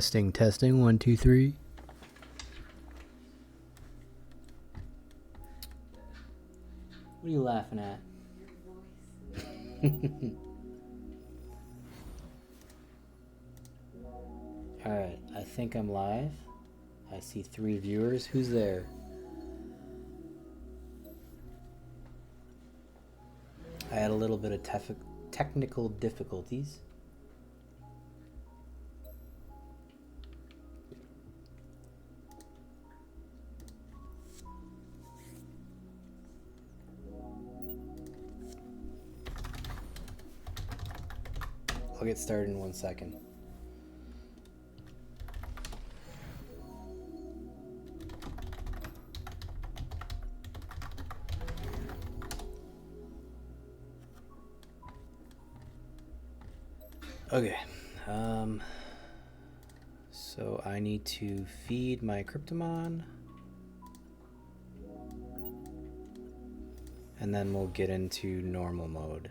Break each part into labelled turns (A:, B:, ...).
A: Testing, testing, 1, 2, 3. What are you laughing at? Your voice. Alright, I think I'm live. I see 3 viewers. Who's there? I had a little bit of technical difficulties. I'll get started in 1 second. Okay, so I need to feed my KMON, and then we'll get into normal mode.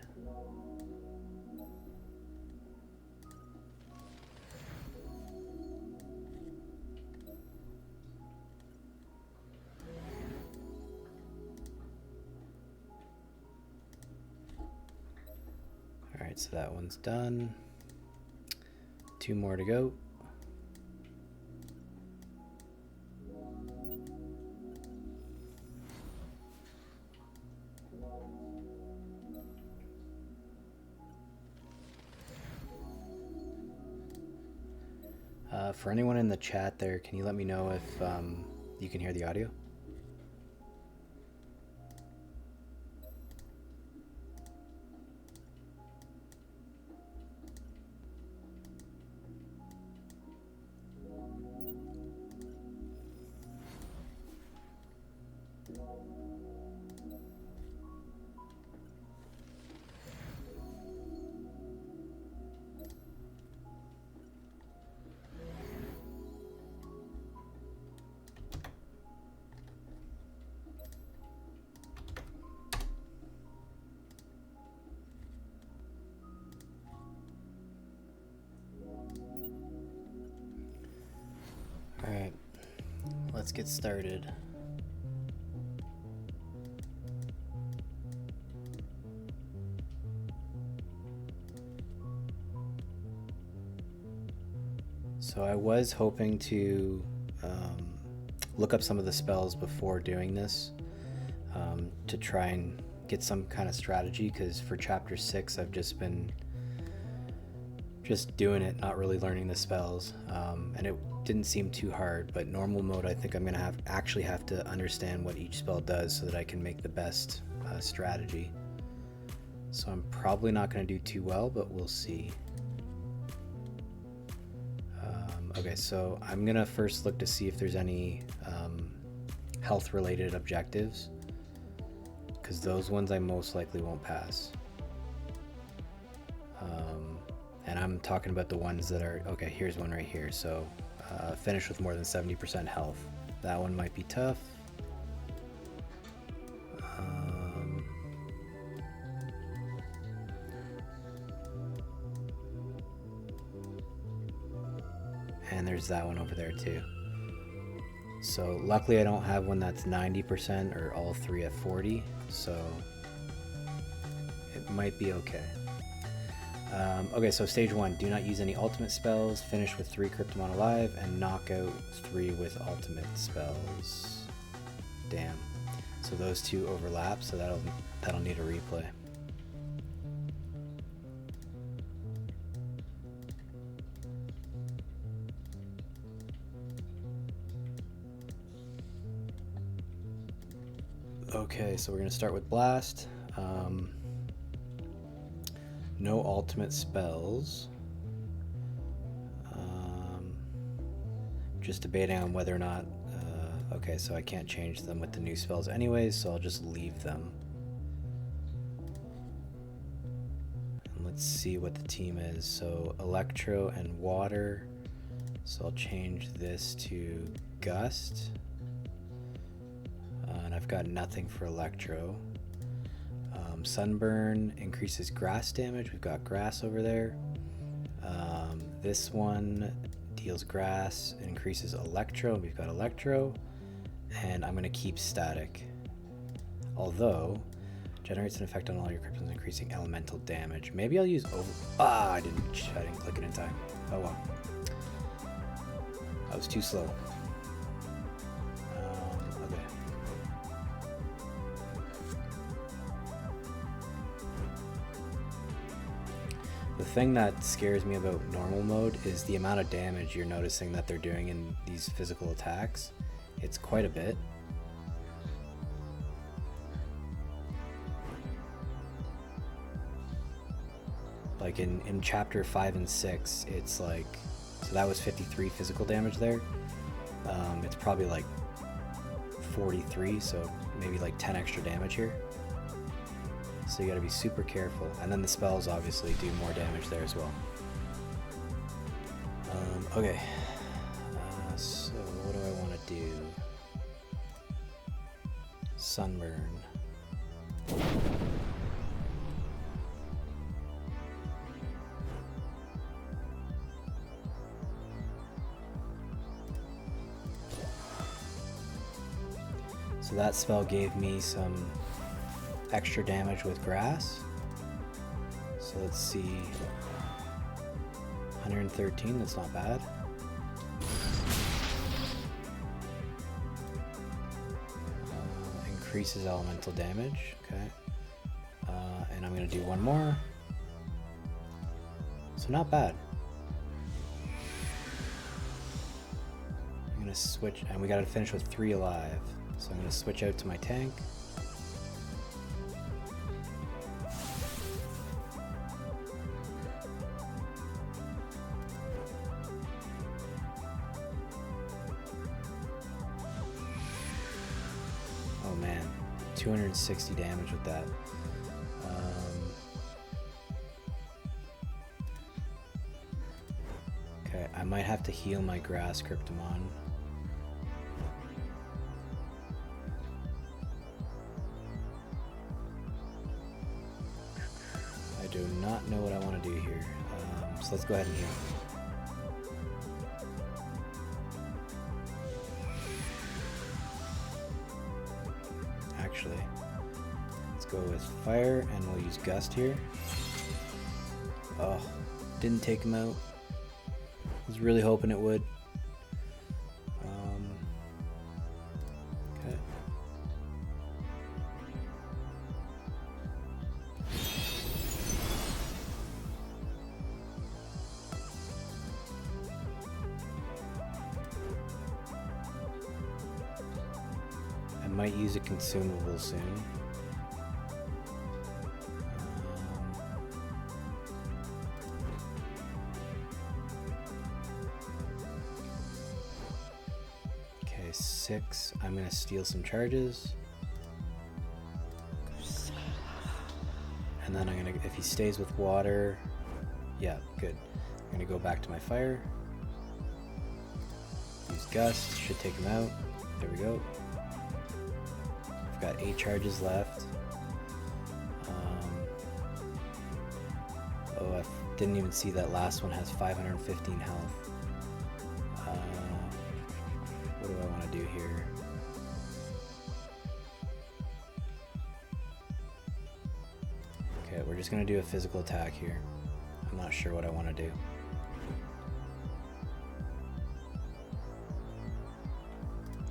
A: All right, so that one's done. 2 more to go. For anyone in the chat there, can you let me know if you can hear the audio? Alright, let's get started. So I was hoping to look up some of the spells before doing this to try and get some kind of strategy, because for chapter 6 I've just been doing it, not really learning the spells, and it didn't seem too hard. But normal mode, I think I'm gonna actually have to understand what each spell does so that I can make the best strategy. So I'm probably not gonna do too well, but we'll see. Okay, so I'm gonna first look to see if there's any health related objectives, because those ones I most likely won't pass. And I'm talking about the ones that are, okay, here's one right here. So finish with more than 70% health. That one might be tough. And there's that one over there too. So luckily I don't have one that's 90% or all 3 at 40, so it might be okay. Okay, so stage 1, do not use any ultimate spells, finish with 3 KMON alive, and knock out 3 with ultimate spells. Damn. So those 2 overlap, so that'll need a replay. Okay, so we're gonna start with Blast. No ultimate spells. Just debating on whether or not, okay, so I can't change them with the new spells anyways, so I'll just leave them. And let's see what the team is. So Electro and Water. So I'll change this to Gust. And I've got nothing for Electro. Sunburn increases grass damage. We've got grass over there. This one deals grass, it increases electro, and we've got electro, and I'm going to keep static. Although, generates an effect on all your kryptons, increasing elemental damage. Maybe I'll use over... Ah, I didn't click it in time. Oh well. I was too slow. Okay. The thing that scares me about normal mode is the amount of damage you're noticing that they're doing in these physical attacks. It's quite a bit. Like in chapter 5 and 6, it's like, so that was 53 physical damage there. It's probably like 43, so maybe like 10 extra damage here. So you gotta be super careful. And then the spells obviously do more damage there as well. Okay, so what do I want to do? Sunburn. So that spell gave me some extra damage with grass. So let's see. 113, that's not bad. Increases elemental damage, okay. And I'm gonna do one more. So not bad. I'm gonna switch, and we gotta finish with 3 alive. So I'm going to switch out to my tank. Oh man, 260 damage with that. Okay, I might have to heal my grass Kryptomon. I do not know what I want to do here, so let's go ahead and heal. Actually, let's go with fire and we'll use gust here. Oh, didn't take him out. I was really hoping it would. Okay. I might use a consumable soon. Okay, 6. I'm gonna steal some charges. And then I'm gonna, if he stays with water, yeah, good. I'm gonna go back to my fire. Use gust, should take him out. There we go. I've got 8 charges left. Oh, I didn't even see that last one has 515 health. What do I want to do here? Okay, we're just going to do a physical attack here. I'm not sure what I want to do.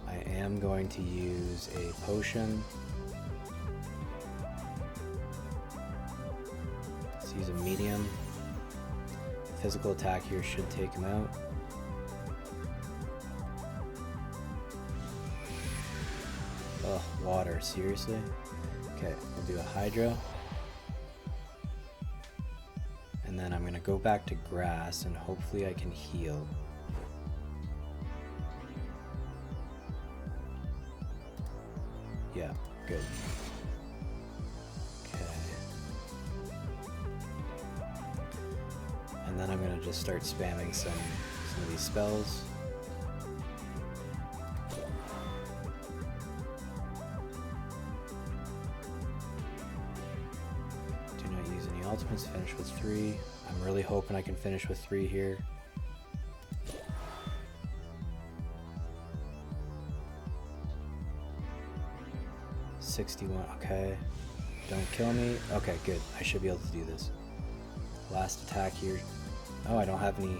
A: I am going to use a potion. Let's use a medium. Physical attack here should take him out. Oh, water, seriously? Okay, we'll do a hydro. And then I'm gonna go back to grass and hopefully I can heal. Yeah, good. Okay. And then I'm gonna just start spamming some of these spells. Do not use any ultimates, finish with 3. I'm really hoping I can finish with 3 here. 61. Okay. Don't kill me. Okay, good. I should be able to do this. Last attack here. Oh, I don't have any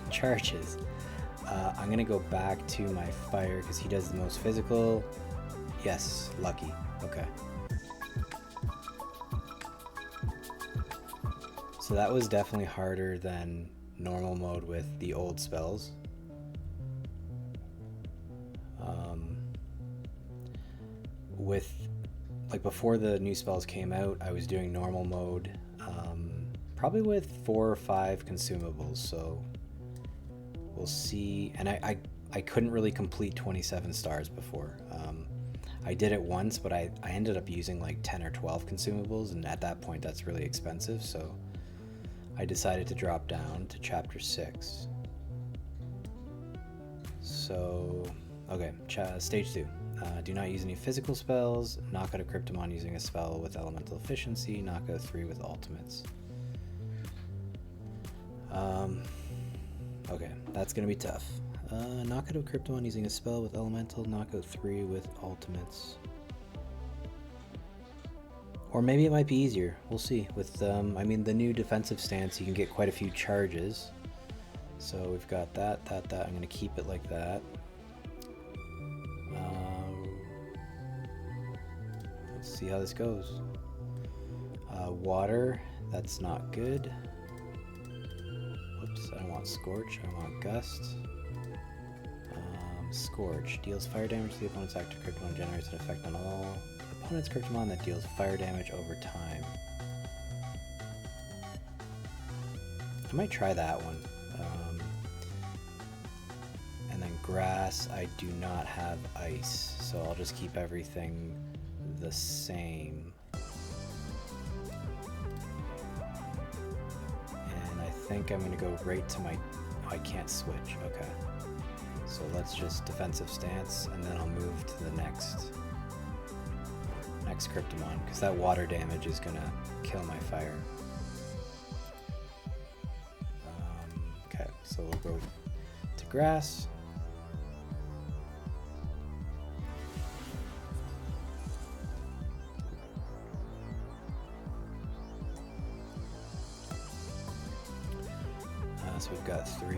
A: charges. I'm going to go back to my fire because he does the most physical. Yes, lucky. Okay. So that was definitely harder than normal mode with the old spells. With, like, before the new spells came out, I was doing normal mode, probably with 4 or 5 consumables, so we'll see. And I couldn't really complete 27 stars before. I did it once, but I ended up using like 10 or 12 consumables, and at that point that's really expensive, so I decided to drop down to chapter 6. So, okay, stage 2. Do not use any physical spells. Knock out a Cryptomon using a spell with elemental efficiency. Knock out 3 with ultimates. Okay, that's gonna be tough. Knock out a Cryptomon using a spell with elemental. Knock out 3 with ultimates. Or maybe it might be easier. We'll see. With I mean, the new defensive stance, you can get quite a few charges. So we've got that. I'm gonna keep it like that. Let's see how this goes. Water, that's not good. Whoops, I don't want Scorch, I want Gust. Scorch deals fire damage to the opponent's active Cryptomon, generates an effect on all opponent's Cryptomon that deals fire damage over time. I might try that one. And then grass, I do not have ice, so I'll just keep everything the same. And I think I'm going to go right to my... Oh, I can't switch. Okay. So let's just defensive stance, and then I'll move to the next Cryptomon, because that water damage is going to kill my fire. Okay, so we'll go to grass. So we've got 3.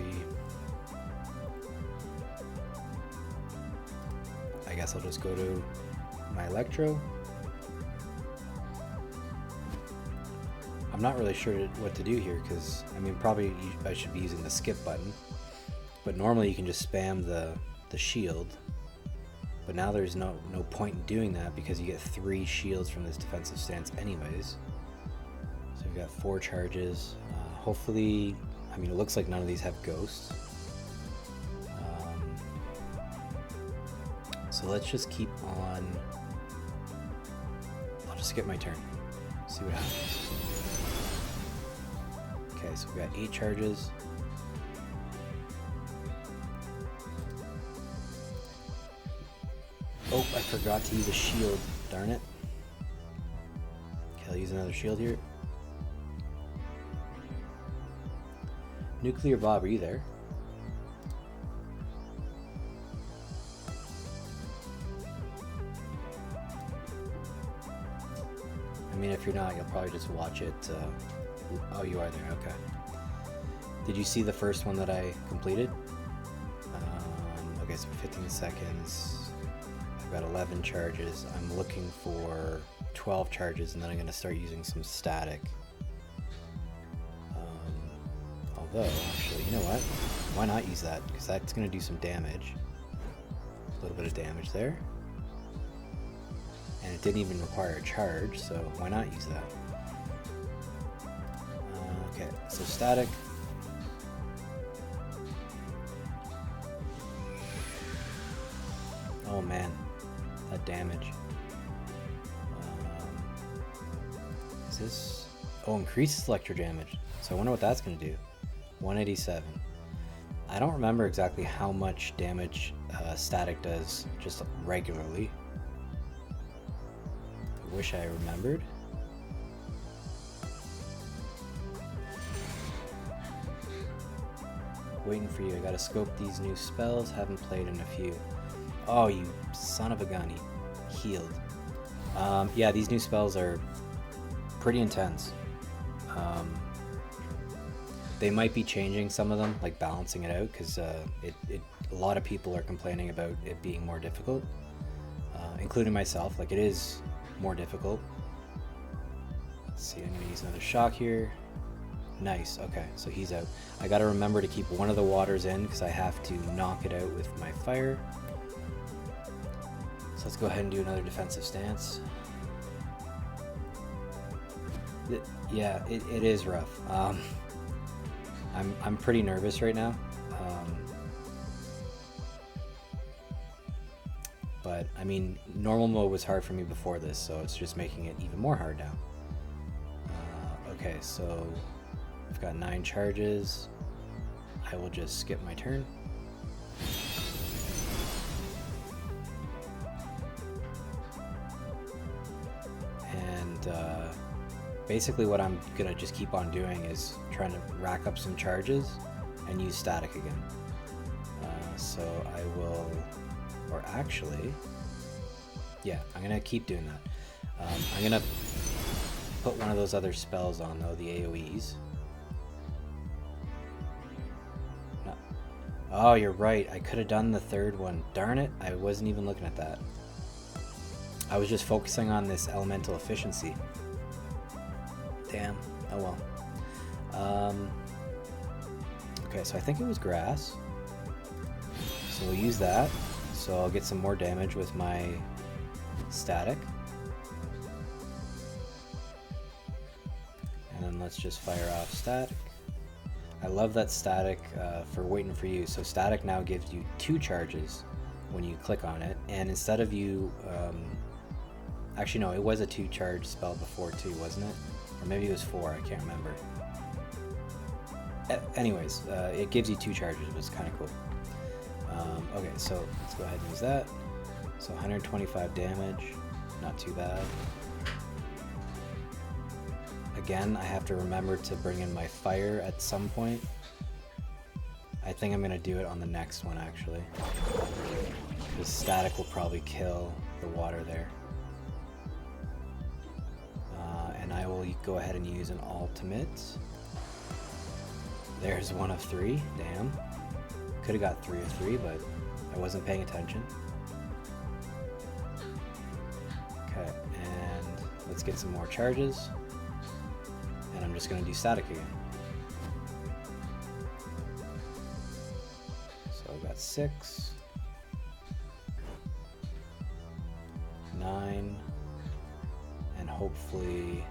A: I guess I'll just go to my Electro. I'm not really sure what to do here because, I mean, probably I should be using the skip button. But normally you can just spam the shield. But now there's no point in doing that because you get 3 shields from this defensive stance anyways. So we've got 4 charges. Hopefully... I mean, it looks like none of these have ghosts. So let's just keep on. I'll just skip my turn. See what happens. Okay, so we've got 8 charges. Oh, I forgot to use a shield. Darn it. Okay, I'll use another shield here. Nuclear Bob, are you there? I mean, if you're not, you'll probably just watch it. Oh, you are there, okay. Did you see the first one that I completed? Okay, so 15 seconds. I've got 11 charges. I'm looking for 12 charges, and then I'm going to start using some static. Although, actually, you know what? Why not use that? Because that's going to do some damage. A little bit of damage there. And it didn't even require a charge, so why not use that? Okay, so static. Oh man, that damage. Is this... Oh, increases electro damage. So I wonder what that's going to do. 187. I don't remember exactly how much damage static does just regularly. I wish I remembered. Waiting for you. I gotta scope these new spells. Haven't played in a few. Oh, you son of a gun. He healed. Yeah, these new spells are pretty intense. They might be changing some of them, like balancing it out, because a lot of people are complaining about it being more difficult, including myself. Like, it is more difficult. Let's see, I'm gonna use another shock here. Nice, okay, so he's out. I gotta remember to keep one of the waters in because I have to knock it out with my fire. So let's go ahead and do another defensive stance. Yeah, it is rough. I'm pretty nervous right now. But I mean, normal mode was hard for me before this, so it's just making it even more hard now. Okay, so I've got 9 charges. I will just skip my turn. And basically what I'm gonna just keep on doing is trying to rack up some charges and use static again. So I will, or actually, yeah, I'm gonna keep doing that. I'm gonna put one of those other spells on though, the AoEs. No. Oh, you're right, I could have done the third one. Darn it, I wasn't even looking at that. I was just focusing on this elemental efficiency. Damn, oh well. Okay, so I think it was grass. So we'll use that. So I'll get some more damage with my static. And then let's just fire off static. I love that static for waiting for you. So static now gives you 2 charges when you click on it. And instead of you... actually no, it was a 2 charge spell before too, wasn't it? Or maybe it was 4, I can't remember. Anyways, it gives you 2 charges, which is kind of cool. Okay, so let's go ahead and use that. So 125 damage, not too bad. Again, I have to remember to bring in my fire at some point. I think I'm going to do it on the next one, actually. Because static will probably kill the water there. And I will go ahead and use an ultimate. There's 1 of 3, damn. Could have got 3 of 3, but I wasn't paying attention. Okay, and let's get some more charges. And I'm just going to do static again. So I've got 6, 9, and hopefully...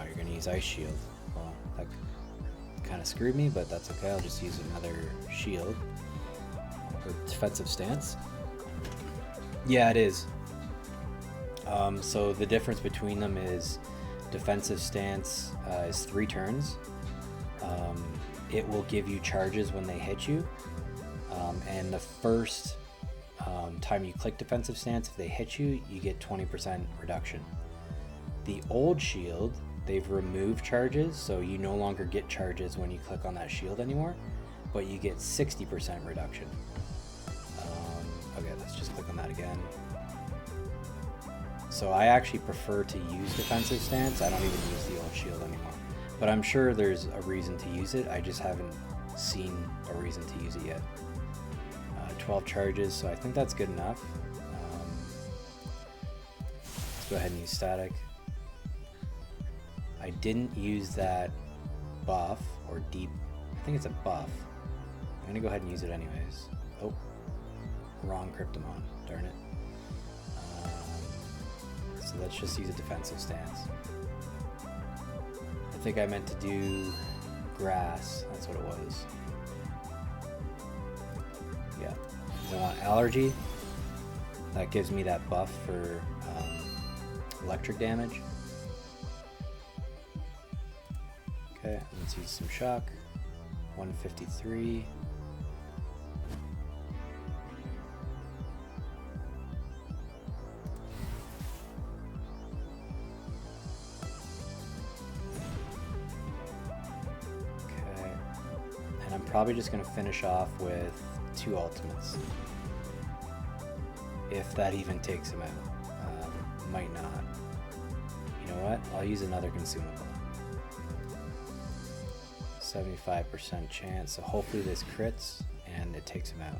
A: you're going to use Ice Shield. Well, that kind of screwed me, but that's okay. I'll just use another shield for defensive stance. Yeah, it is. So the difference between them is defensive stance is 3 turns. It will give you charges when they hit you, and the first time you click defensive stance, if they hit you, you get 20% reduction. The old shield, they've removed charges, so you no longer get charges when you click on that shield anymore, but you get 60% reduction. Okay, let's just click on that again. So I actually prefer to use defensive stance. I don't even use the old shield anymore, but I'm sure there's a reason to use it. I just haven't seen a reason to use it yet. 12 charges, so I think that's good enough. Let's go ahead and use static. I didn't use that buff, or deep, I think it's a buff. I'm gonna go ahead and use it anyways. Oh, wrong Cryptomon, darn it. So let's just use a defensive stance. I think I meant to do grass, that's what it was. Yeah, I want allergy. That gives me that buff for electric damage. Okay, let's use some shock. 153. Okay, and I'm probably just going to finish off with 2 ultimates. if that even takes him out. Might not. You know what? I'll use another consumable. 75% chance, so hopefully this crits and it takes him out.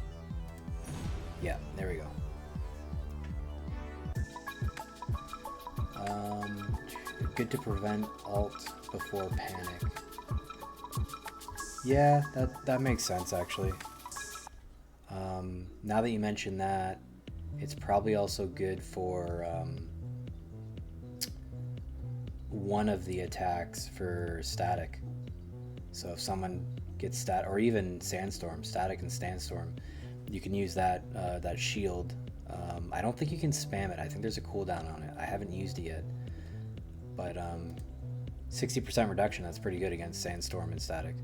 A: Yeah, there we go. Good to prevent alt before panic. Yeah, that makes sense actually. Now that you mention that, it's probably also good for one of the attacks for static. So if someone gets stat, or even sandstorm, static and sandstorm, you can use that that shield. I don't think you can spam it. I think there's a cooldown on it. I haven't used it yet, but 60% reduction. That's pretty good against sandstorm and static.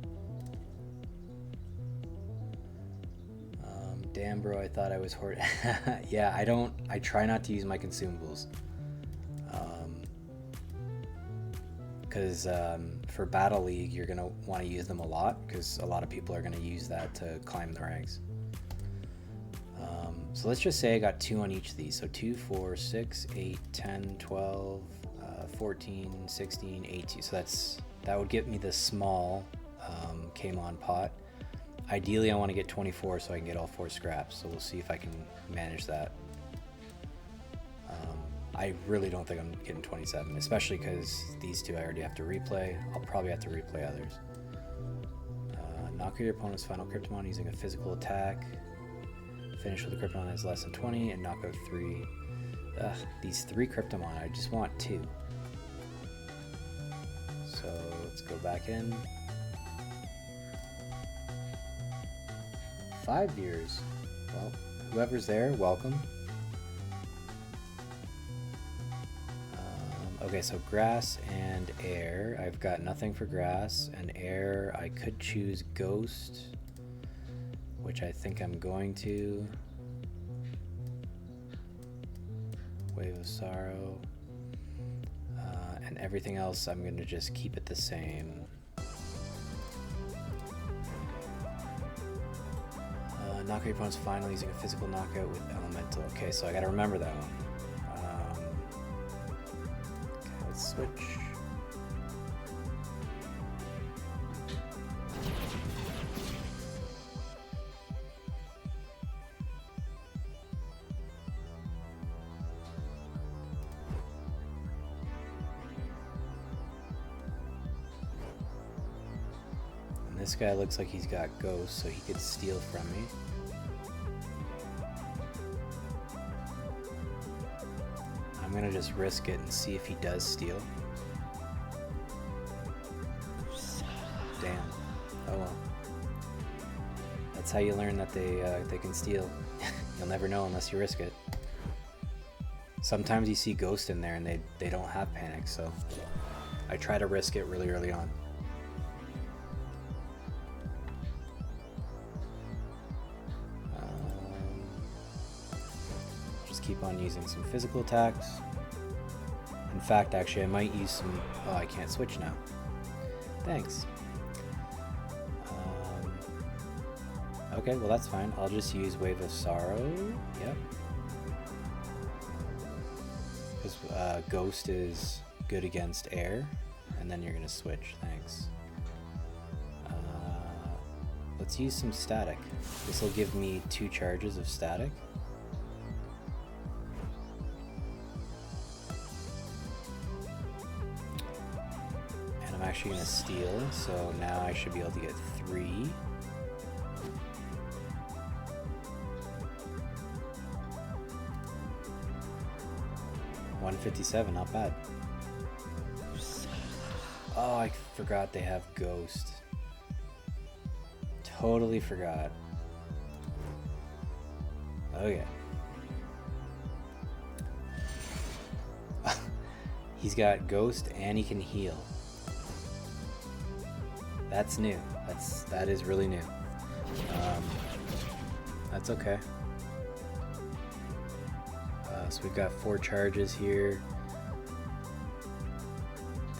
A: Damn, bro, I thought I was hort. Yeah, I try not to use my consumables. Because for Battle League, you're going to want to use them a lot, because a lot of people are going to use that to climb the ranks. So let's just say I got 2 on each of these. So 2, 4, 6, 8, 10, 12, 14, 16, 18. So that would get me the small KMON pot. Ideally, I want to get 24 so I can get all 4 scraps. So we'll see if I can manage that. I really don't think I'm getting 27, especially because these 2 I already have to replay. I'll probably have to replay others. Knock out your opponent's final Cryptomon using a physical attack. Finish with a Cryptomon that is less than 20 and knock out 3. Ugh, these 3 Cryptomon, I just want 2. So let's go back in. 5 viewers. Well, whoever's there, welcome. Okay, so grass and air. I've got nothing for grass and air. I could choose ghost, which I think I'm going to. Wave of sorrow. And everything else, I'm going to just keep it the same. Knock out your opponent's final using a physical knockout with elemental. Okay, so I got to remember that one. Switch. And this guy looks like he's got ghosts, so he could steal from me. I'm gonna just risk it and see if he does steal. Damn. Oh well. That's how you learn that they can steal. You'll never know unless you risk it. Sometimes you see ghost in there and they don't have panic, so I try to risk it really early on. Keep on using some physical attacks. In fact, actually, I might use some. Oh, I can't switch now. Thanks. Okay, well that's fine. I'll just use Wave of Sorrow. Yep. Because Ghost is good against air, and then you're gonna switch. Thanks. Let's use some static. This will give me 2 charges of static. I'm actually going to steal, so now I should be able to get 3. $157, not bad. Oh, I forgot they have Ghost. Totally forgot. Okay. He's got Ghost and he can heal. That's new. That is really new. That's okay. So we've got 4 charges here.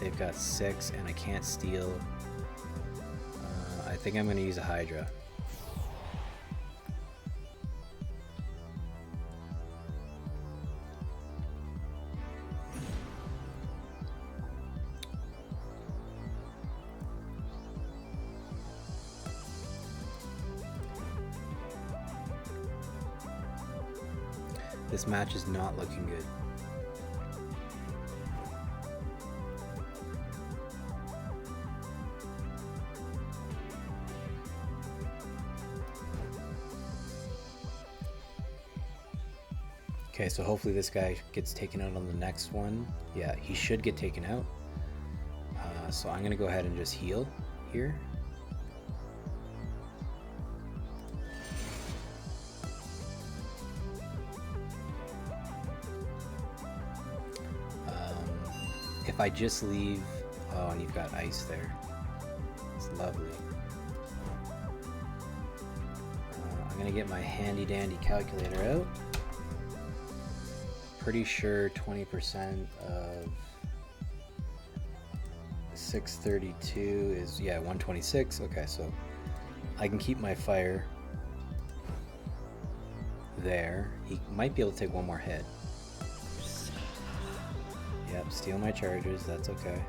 A: They've got 6, and I can't steal. I think I'm going to use a Hydra. This match is not looking good. Okay, so hopefully this guy gets taken out on the next one. Yeah, he should get taken out. So I'm gonna go ahead and just heal here. If I just leave... Oh, and you've got ice there. It's lovely. I'm gonna get my handy dandy calculator out. Pretty sure 20% of 632 is, yeah, 126. Okay, so I can keep my fire there. He might be able to take one more hit. Yep, steal my charges, that's okay.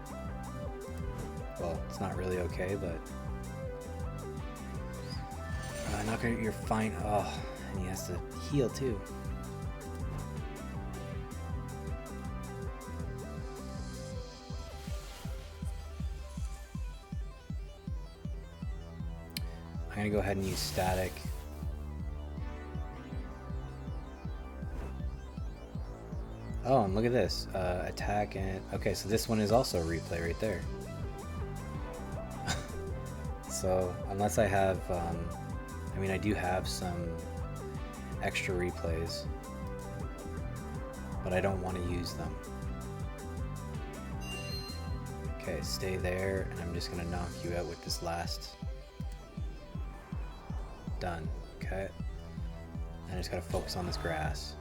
A: Well, it's not really okay, but... not gonna, you're fine. Oh, and he has to heal too. I'm gonna go ahead and use static. Oh, and look at this. Attack and... Okay, so this one is also a replay right there. So, unless I have... I mean, I do have some extra replays, but I don't want to use them. Okay, stay there, and I'm just gonna knock you out with this last. Done. Okay. I just gotta focus on this grass.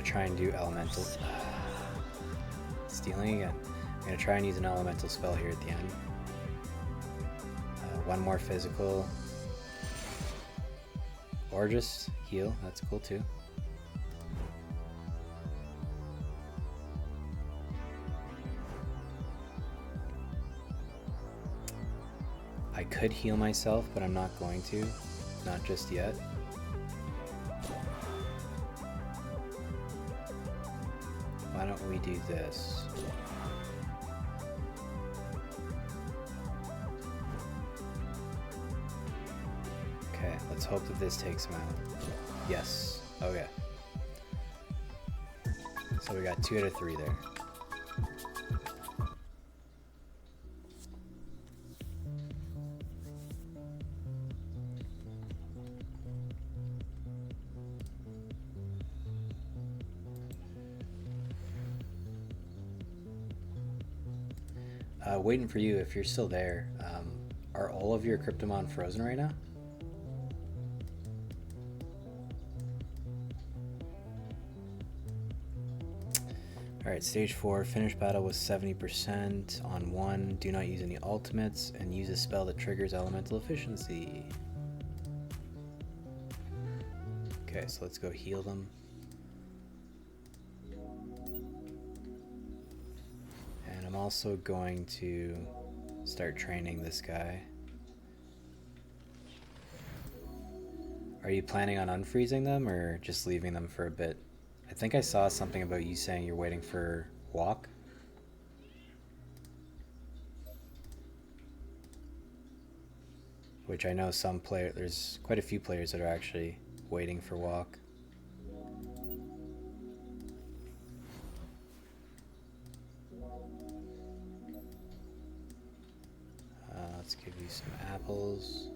A: Try and do elemental. Stealing again. I'm gonna try and use an elemental spell here at the end. One more physical. Or just heal, that's cool too. I could heal myself, but I'm not going to. Not just yet. Why don't we do this? Okay, let's hope that this takes him out. Yes. Okay. So we got 2 out of 3 there. Waiting for you if you're still there. Are all of your Cryptomon frozen right now? Alright, stage 4. Finish battle with 70% on 1. Do not use any ultimates and use a spell that triggers elemental efficiency. Okay, so let's go heal them. I'm also going to start training this guy. Are you planning on unfreezing them or just leaving them for a bit? I think I saw something about you saying you're waiting for walk. Which I know there's quite a few players that are actually waiting for walk. Let's give you some apples.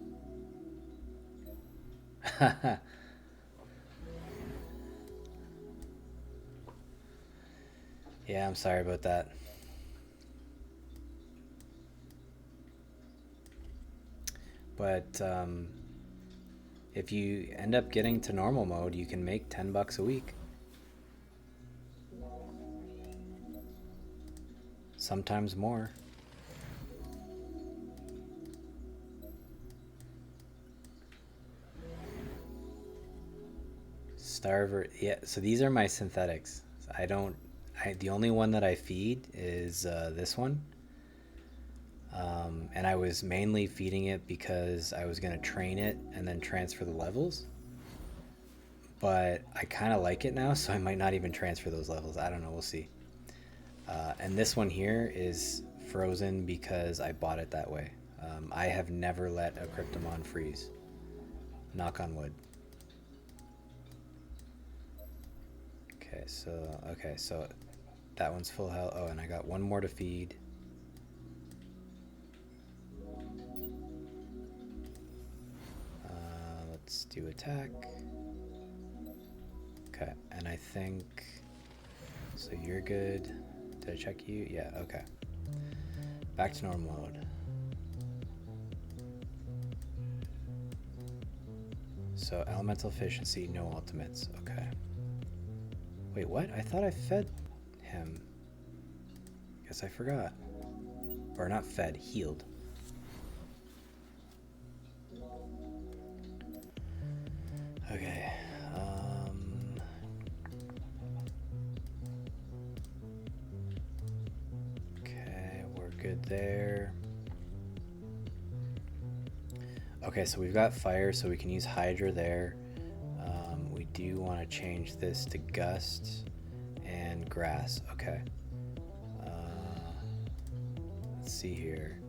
A: Yeah, I'm sorry about that. But if you end up getting to normal mode, you can make 10 bucks a week. Sometimes more. Starver. Yeah, so these are my synthetics. The only one that I feed is this one. And I was mainly feeding it because I was going to train it and then transfer the levels. But I kind of like it now, so I might not even transfer those levels. I don't know. We'll see. And this one here is frozen because I bought it that way. I have never let a Cryptomon freeze. Knock on wood. Okay, so that one's full health. Oh, and I got one more to feed. Let's do attack. Okay, and I think so. You're good. Did I check you? Yeah. Okay. Back to normal mode. So elemental efficiency, no ultimates. Okay. Wait, what? I thought I fed him. Guess I forgot. Or not fed, healed. Okay. Okay, we're good there. Okay, so we've got fire, so we can use Hydra there. We do want to change this to Gust and Grass. Okay. Let's see here.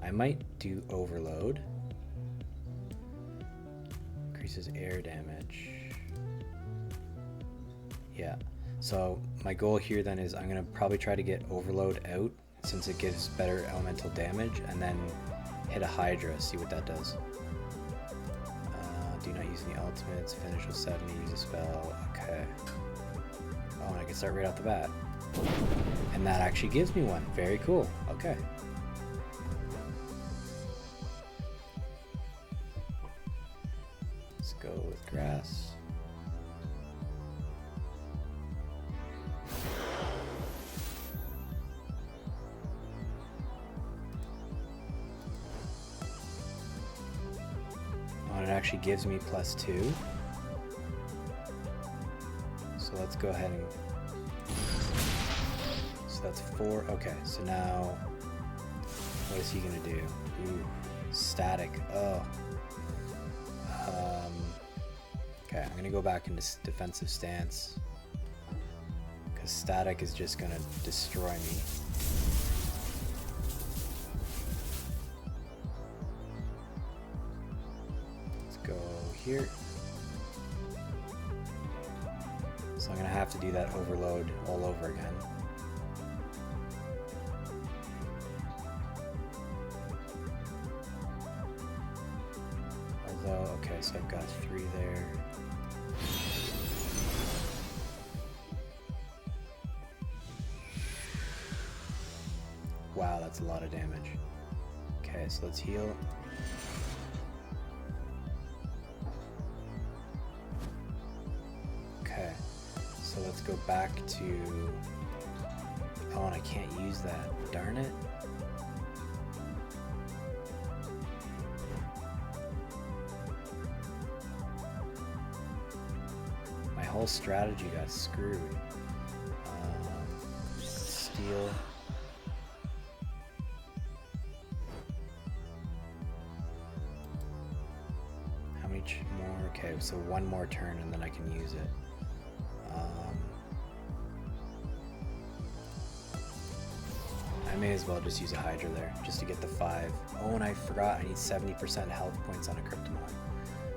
A: I might do Overload. Increases air damage. Yeah. So my goal here then is I'm going to probably try to get Overload out since it gives better elemental damage, and then hit a Hydra, see what that does. Do not use any ultimates, finish with 70, use a spell. Okay. Oh, and I can start right off the bat. And that actually gives me one. Very cool. Okay. Let's go with Grass. Oh, it actually gives me +2. So let's go ahead and... So that's 4. Okay, so now... What is he gonna do? Ooh, static. Oh. Okay, I'm gonna go back into defensive stance. Because static is just gonna destroy me. Let's go here. So I'm gonna have to do that overload all over again. Although, okay, so I've got 3 there. Wow, that's a lot of damage. Okay, so let's heal. Okay, so let's go back to... Oh, and I can't use that. Darn it. My whole strategy got screwed. Steal. How much more? Okay, so 1 more turn and then I can use it. I may as well just use a Hydra there, just to get the 5. Oh, and I forgot I need 70% health points on a Cryptomon.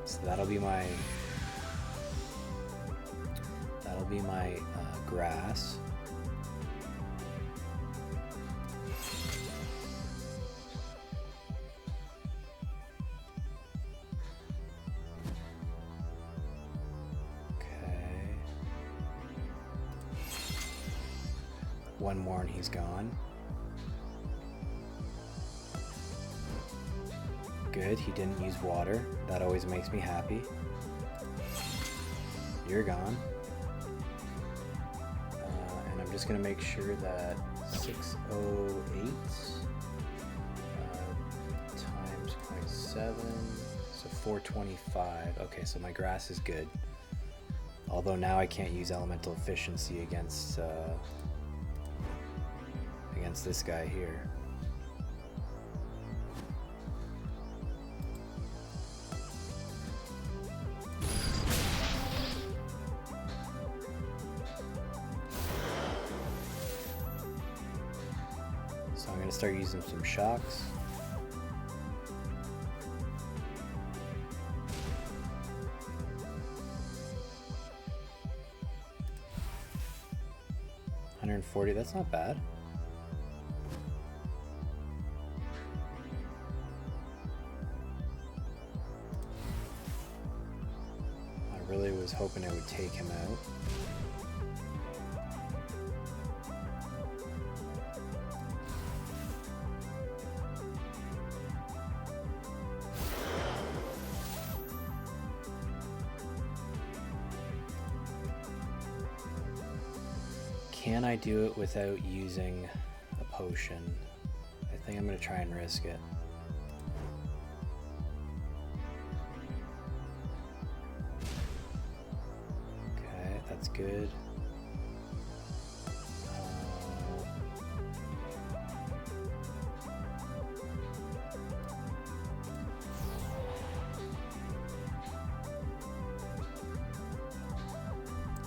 A: So that'll be my grass. Okay. 1 more and he's gone. Good, he didn't use water. That always makes me happy. You're gone. And I'm just gonna make sure that 608 times 0.7, so 425. Okay, so my grass is good. Although now I can't use elemental efficiency against this guy here. So I'm going to start using some shocks. $140, that's not bad. I really was hoping it would take him out. Can I do it without using a potion? I think I'm going to try and risk it. Okay, that's good.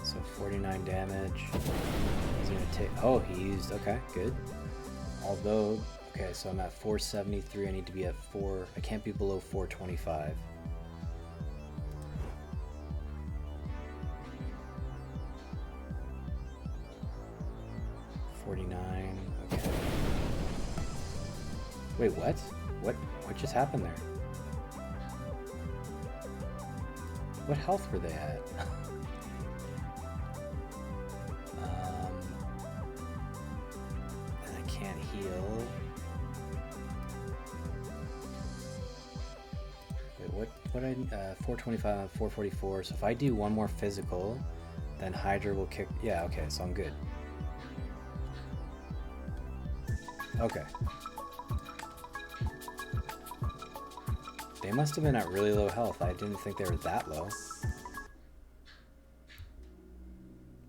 A: So 49 damage. He's gonna take. Oh, he used. Okay, good. Although, okay, so I'm at 473. I need to be at 4. I can't be below 425. Okay. Wait, what? What just happened there? What health were they at? And I can't heal. Wait, what I 425, 444. So if I do one more physical, then Hydra will kick. Yeah, okay, so I'm good. Okay. They must have been at really low health. I didn't think they were that low.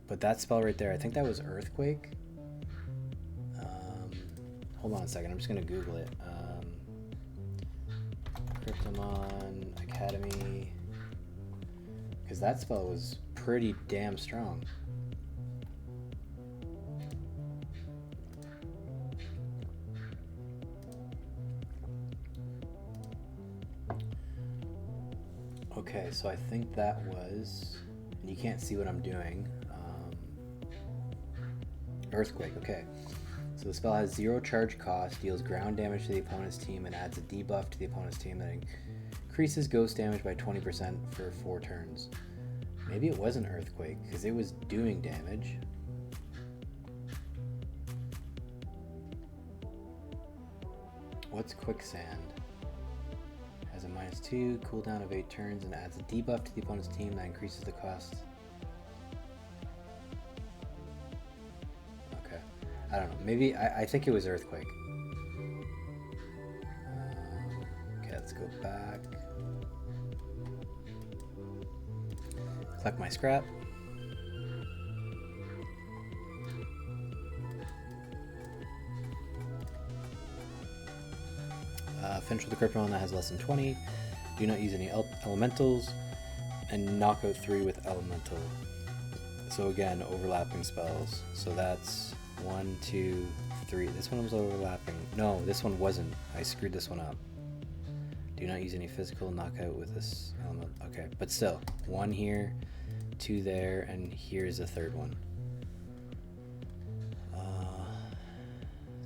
A: But that spell right there, I think that was Earthquake. Hold on a second, I'm just gonna Google it. KMON Academy. Because that spell was pretty damn strong. Okay, so I think that was, and you can't see what I'm doing, Earthquake, okay. So the spell has 0 charge cost, deals ground damage to the opponent's team, and adds a debuff to the opponent's team that increases ghost damage by 20% for 4 turns. Maybe it wasn't Earthquake, because it was doing damage. What's Quicksand? Has a -2, cooldown of 8 turns, and adds a debuff to the opponent's team that increases the cost. Okay. I don't know. Maybe, I think it was Earthquake. Okay, let's go back. Collect my scrap. Finish with the Krypton that has less than 20. Do not use any elementals. And knock out 3 with elemental. So again, overlapping spells. So that's 1, 2, 3. This one was overlapping. No, this one wasn't. I screwed this one up. Do not use any physical knockout with this element. Okay, but still. 1 here, 2 there, and here's a 3rd one.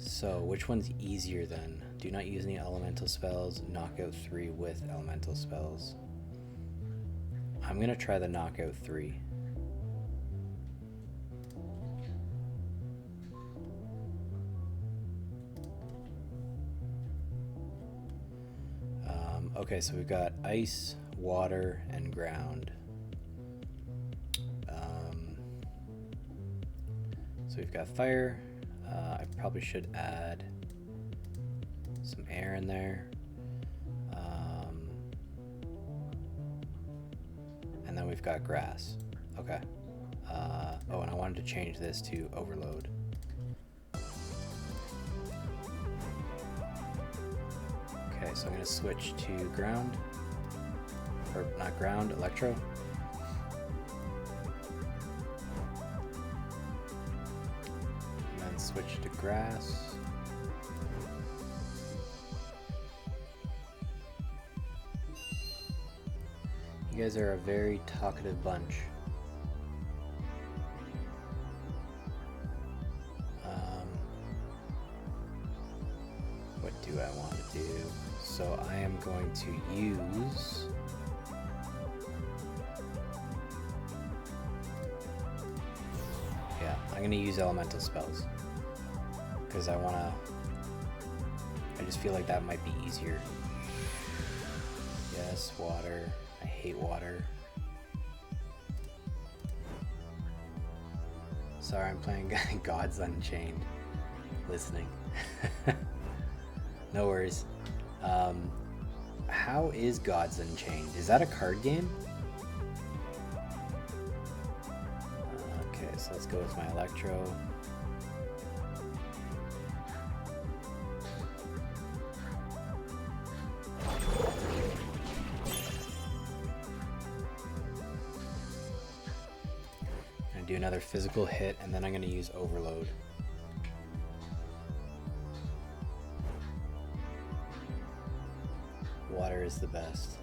A: So which one's easier then? Do not use any elemental spells. Knockout 3 with elemental spells. I'm going to try the knockout 3. Okay, so we've got ice, water, and ground. So we've got fire. I probably should add some air in there. we've got grass. Okay. Oh, and I wanted to change this to overload. Okay, so I'm going to switch to ground. Or not ground, electro. And then switch to grass. You guys are a very talkative bunch. What do I want to do? So I am going to use... Yeah, I'm going to use elemental spells. Because I want to... I just feel like that might be easier. Yes, water. I hate water. Sorry, I'm playing Gods Unchained. Listening. No worries. How is Gods Unchained? Is that a card game? Okay, so let's go with my Electro. I'm gonna do another physical hit, and then I'm gonna use Overload. Water is the best.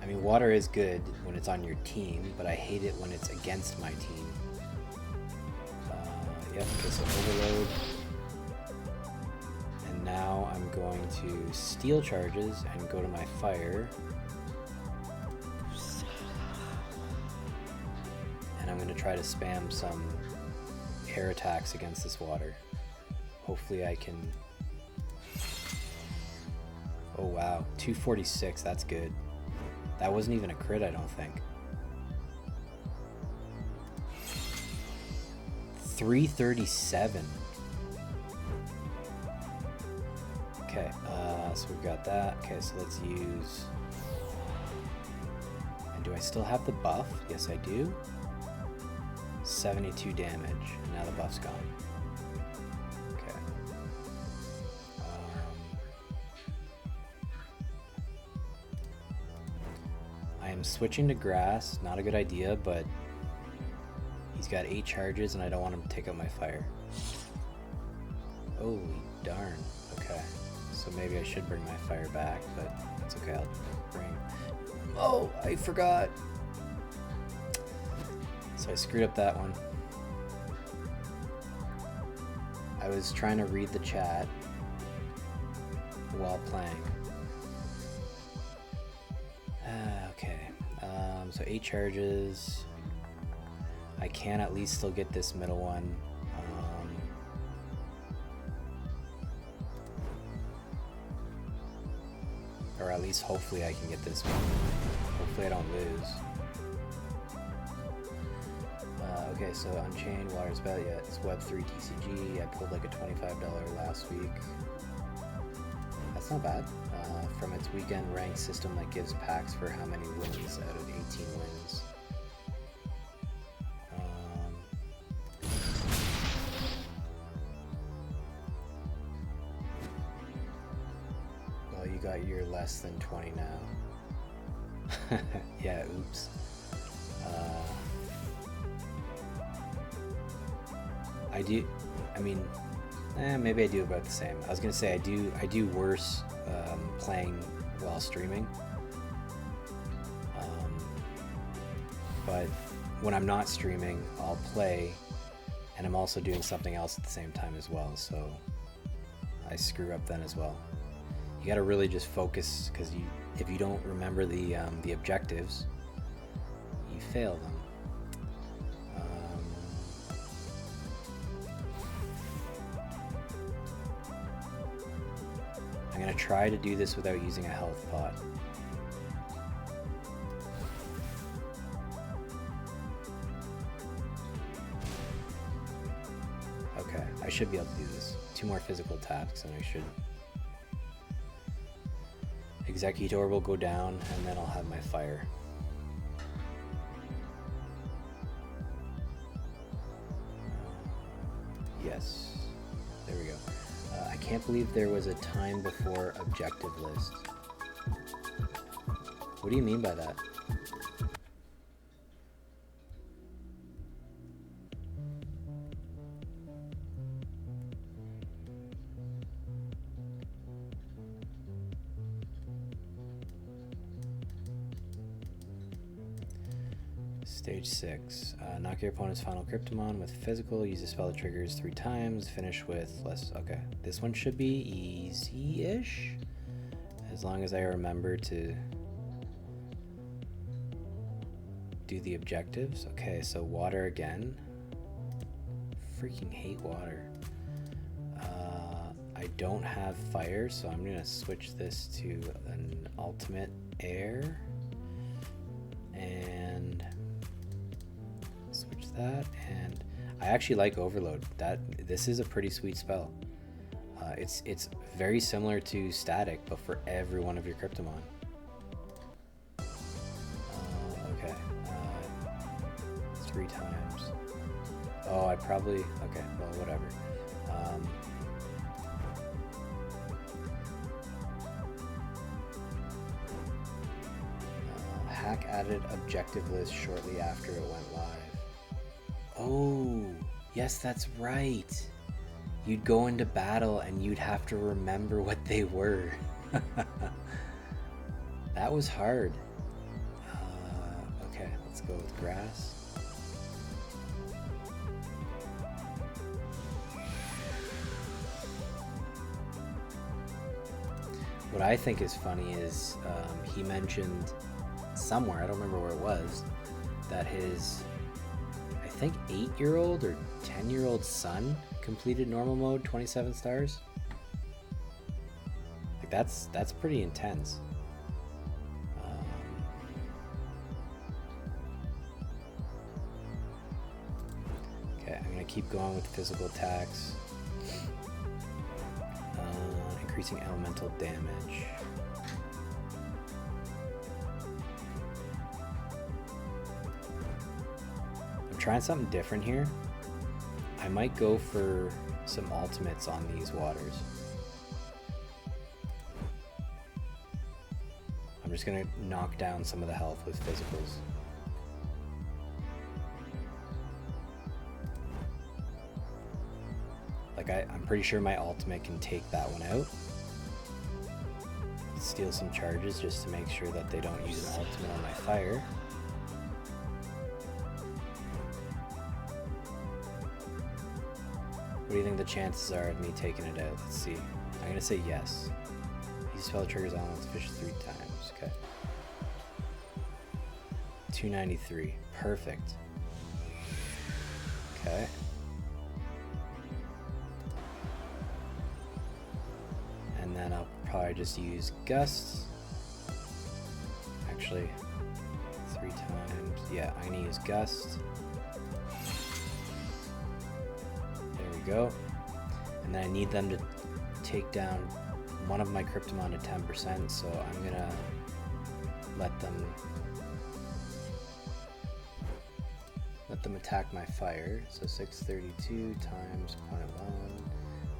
A: I mean, water is good when it's on your team, but I hate it when it's against my team. Yep, okay, so overload. And now I'm going to steal charges and go to my fire. And I'm going to try to spam some air attacks against this water. Hopefully I can... Oh wow, 246, that's good. That wasn't even a crit, I don't think. 337. Okay, so we've got that. Okay, so let's use... And do I still have the buff? Yes, I do. 72 damage. Now the buff's gone. Okay. I am switching to grass. Not a good idea, but he's got 8 charges and I don't want him to take out my fire. Holy darn. Okay. So maybe I should bring my fire back, but it's okay. I'll bring... Oh, I forgot. So I screwed up that one. I was trying to read the chat while playing. Okay. So 8 charges. I can at least still get this middle one. Or at least hopefully I can get this one. Hopefully I don't lose. Okay, so Unchained, Water's about, yeah, it's Web 3 TCG. I pulled like a $25 last week. That's not bad. From its weekend ranked system that gives packs for how many wins out of 18 wins. Well, you got your less than 20 now. Yeah, oops. Maybe I do about the same. I was gonna say I do worse playing while streaming, but when I'm not streaming, I'll play, and I'm also doing something else at the same time as well. So I screw up then as well. You gotta really just focus, because if you don't remember the objectives, you fail them. I'm going to try to do this without using a health pot. Okay, I should be able to do this. 2 more physical taps and I should... Executor will go down and then I'll have my fire. can't believe there was a time before objective list. What do you mean by that? Stage 6. Knock your opponent's final Cryptomon with physical. Use the spell that triggers 3 times. Finish with less. Okay. This one should be easy-ish. As long as I remember to do the objectives. Okay, so water again. Freaking hate water. I don't have fire, so I'm going to switch this to an ultimate air. And switch that, and I actually like overload. This is a pretty sweet spell. It's very similar to static, but for every one of your Cryptomon. Okay, 3 times. Oh, I probably, okay, well, whatever. Hack added objective list shortly after it went live. Oh, yes, that's right. You'd go into battle and you'd have to remember what they were. That was hard. Okay, let's go with grass. What I think is funny is he mentioned somewhere, I don't remember where it was, that his, I think 8-year-old or 10-year-old son completed normal mode 27 stars. Like that's pretty intense. Okay, I'm gonna keep going with physical attacks. Increasing elemental damage. Trying something different here. I might go for some ultimates on these waters. I'm just gonna knock down some of the health with physicals. Like I'm pretty sure my ultimate can take that one out. Steal some charges just to make sure that they don't use an ultimate on my fire. What do you think the chances are of me taking it out? Let's see. I'm gonna say yes. Use spell triggers on once fish 3 times. Okay. 293. Perfect. Okay. And then I'll probably just use Gust. Actually, 3 times. Yeah, I'm gonna use Gust. Go, and then I need them to take down one of my Cryptomon to 10%, so I'm gonna let them attack my fire. So 632 times 0.1,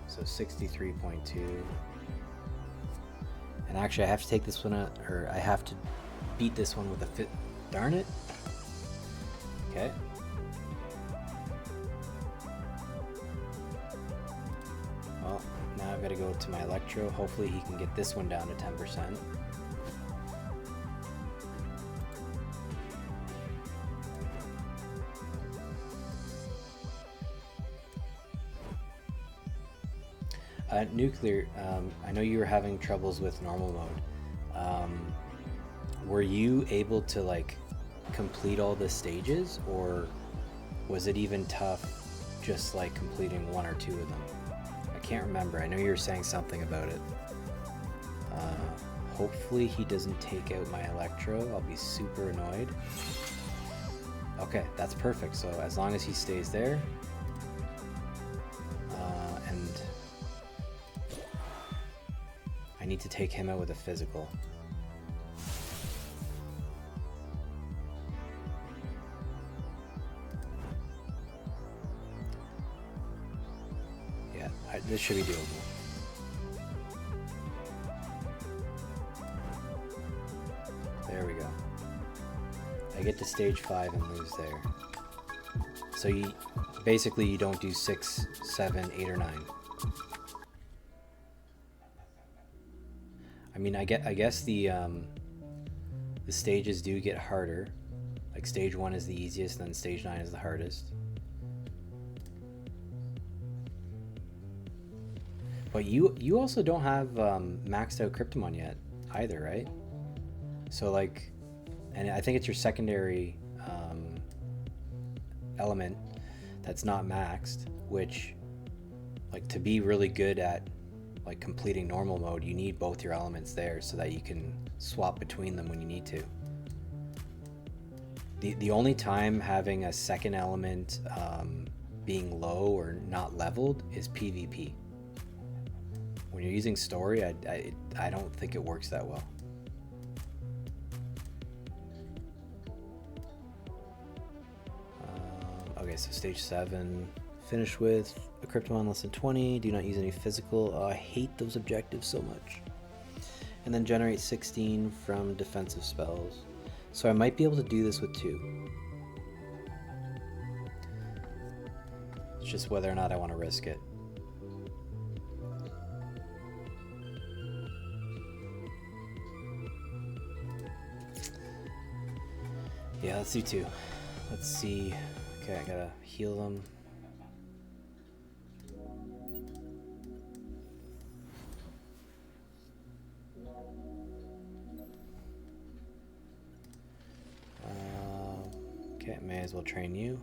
A: so 63.2. And actually I have to take this one out, or I have to beat this one with a fit. Darn it. Okay. Well, now I've got to go to my Electro. Hopefully he can get this one down to 10%. Nuclear, I know you were having troubles with normal mode. Were you able to like complete all the stages, or was it even tough just like completing 1 or 2 of them? I can't remember. I know you were saying something about it. Hopefully he doesn't take out my Electro. I'll be super annoyed. Okay, that's perfect. So as long as he stays there, and I need to take him out with a physical. Yeah, this should be doable. get to stage 5 and lose there. So you basically you don't do 6, 7, 8, or 9. I mean, I guess the stages do get harder. Like stage 1 is the easiest, then stage 9 is the hardest. But you also don't have maxed out Cryptomon yet either, right? So like, and I think it's your secondary element that's not maxed, which like to be really good at like completing normal mode, you need both your elements there so that you can swap between them when you need to. The only time having a second element being low or not leveled is PvP. When you're using story, I don't think it works that well. Okay, so stage 7, finish with a Cryptomon less than 20, do not use any physical. Oh, I hate those objectives so much. And then generate 16 from defensive spells. So I might be able to do this with 2. It's just whether or not I want to risk it. Yeah, let's do 2. Let's see. Okay, I gotta heal them. Okay, may as well train you.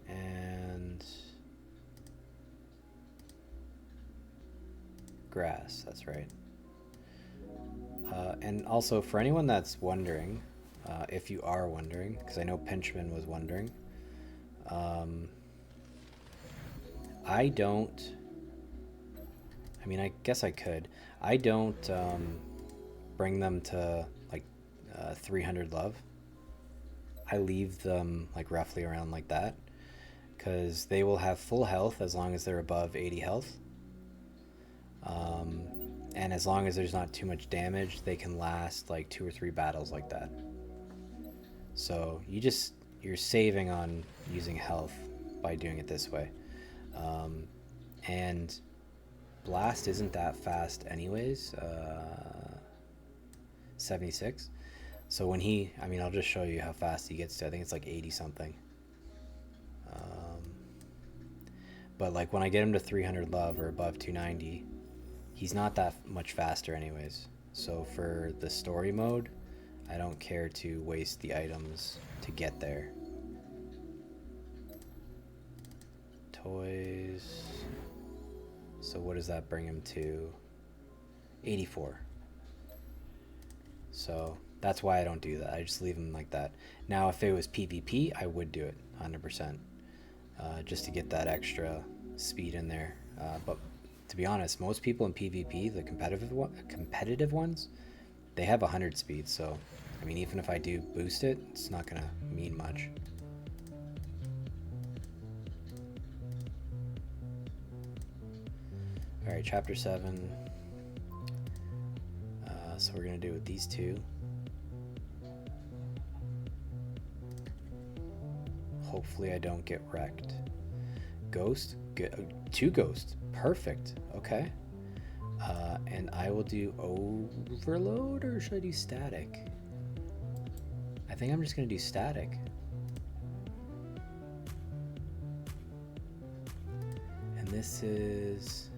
A: And grass, that's right. And also for anyone that's wondering, if you are wondering, because I know Pinchman was wondering, I don't, I mean, I guess I could. I don't bring them to like 300 love. I leave them like roughly around like that, because they will have full health as long as they're above 80 health. And as long as there's not too much damage, they can last like 2 or 3 battles like that. So you're saving on using health by doing it this way. And Blast isn't that fast anyways, 76. So when I mean, I'll just show you how fast he gets to, I think it's like 80 something. But like when I get him to 300 love or above 290, he's not that much faster anyways. So for the story mode, I don't care to waste the items to get there. Toys. So what does that bring him to? 84. So that's why I don't do that. I just leave him like that. Now if it was PvP, I would do it 100%, just to get that extra speed in there. But to be honest, most people in PvP, the competitive ones, they have 100 speed. So I mean, even if I do boost it, it's not gonna mean much. Alright, chapter 7. So we're gonna do it with these 2. Hopefully I don't get wrecked. Ghost? 2 ghosts. Perfect. Okay. And I will do overload, or should I do static? I think I'm just gonna do static. And this is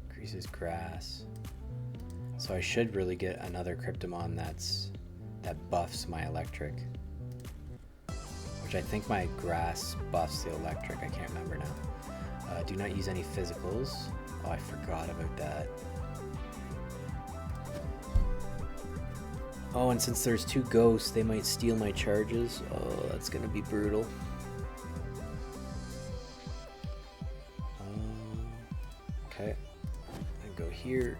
A: increases grass. So I should really get another Cryptomon that buffs my electric. Which I think my grass buffs the electric. I can't remember now. Do not use any physicals. Oh, I forgot about that. Oh, and since there's 2 ghosts, they might steal my charges. Oh, that's gonna be brutal. Okay, and go here.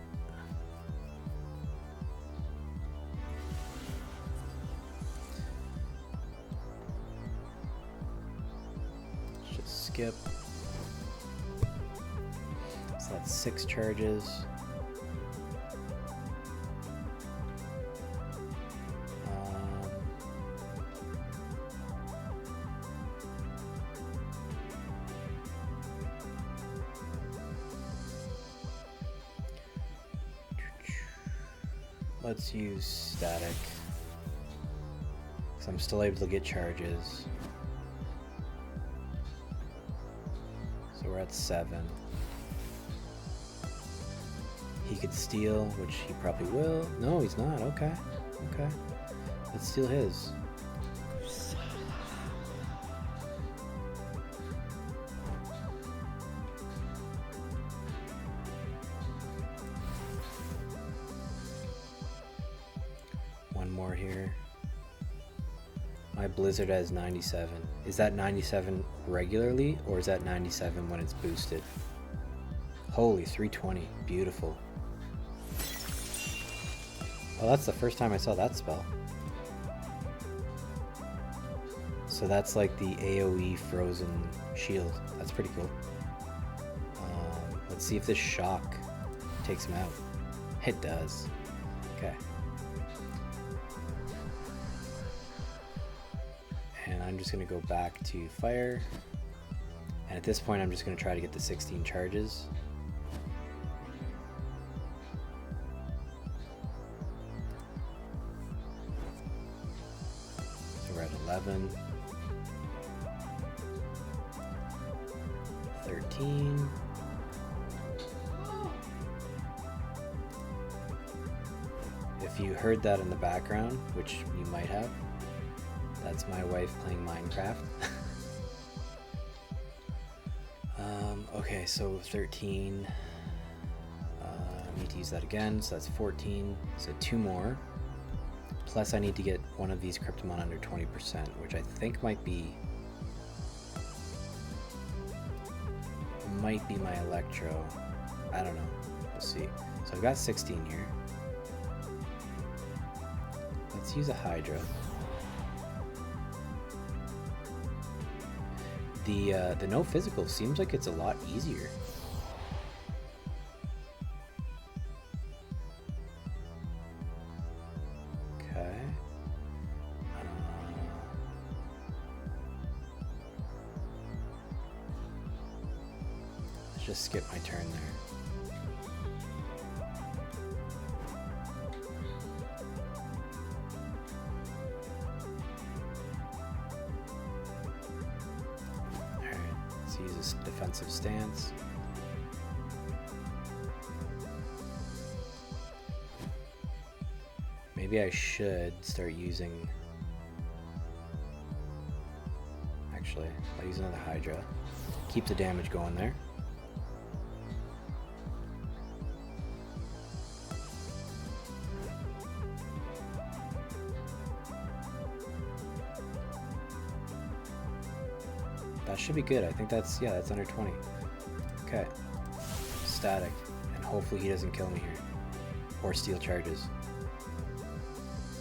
A: Let's just skip. So that's 6 charges. Let's use static, because I'm still able to get charges. So we're at 7. He could steal, which he probably will. No, he's not. Okay. Okay. Let's steal his. One more here. My Blizzard has 97. Is that 97 regularly, or is that 97 when it's boosted? Holy, 320. Beautiful. Oh, that's the first time I saw that spell. So that's like the AoE frozen shield. That's pretty cool. Let's see if this shock takes him out. It does. Okay. And I'm just going to go back to fire. And at this point, I'm just going to try to get the 16 charges. So we're at 11. 13. If you heard that in the background, which you might have, that's my wife playing Minecraft. Okay, so 13. I need to use that again, so that's 14. So 2 more. Plus I need to get one of these Cryptomon under 20%, which I think might be my Electro. I don't know. We'll see. So I've got 16 here. Let's use a Hydra. The no physical seems like it's a lot easier. Okay. Let's just skip my turn there. Use a defensive stance. Maybe I should start using... Actually, I'll use another Hydra. Keep the damage going there. That should be good. I think that's, yeah, that's under 20. Okay. Static. And hopefully he doesn't kill me here. Or steal charges.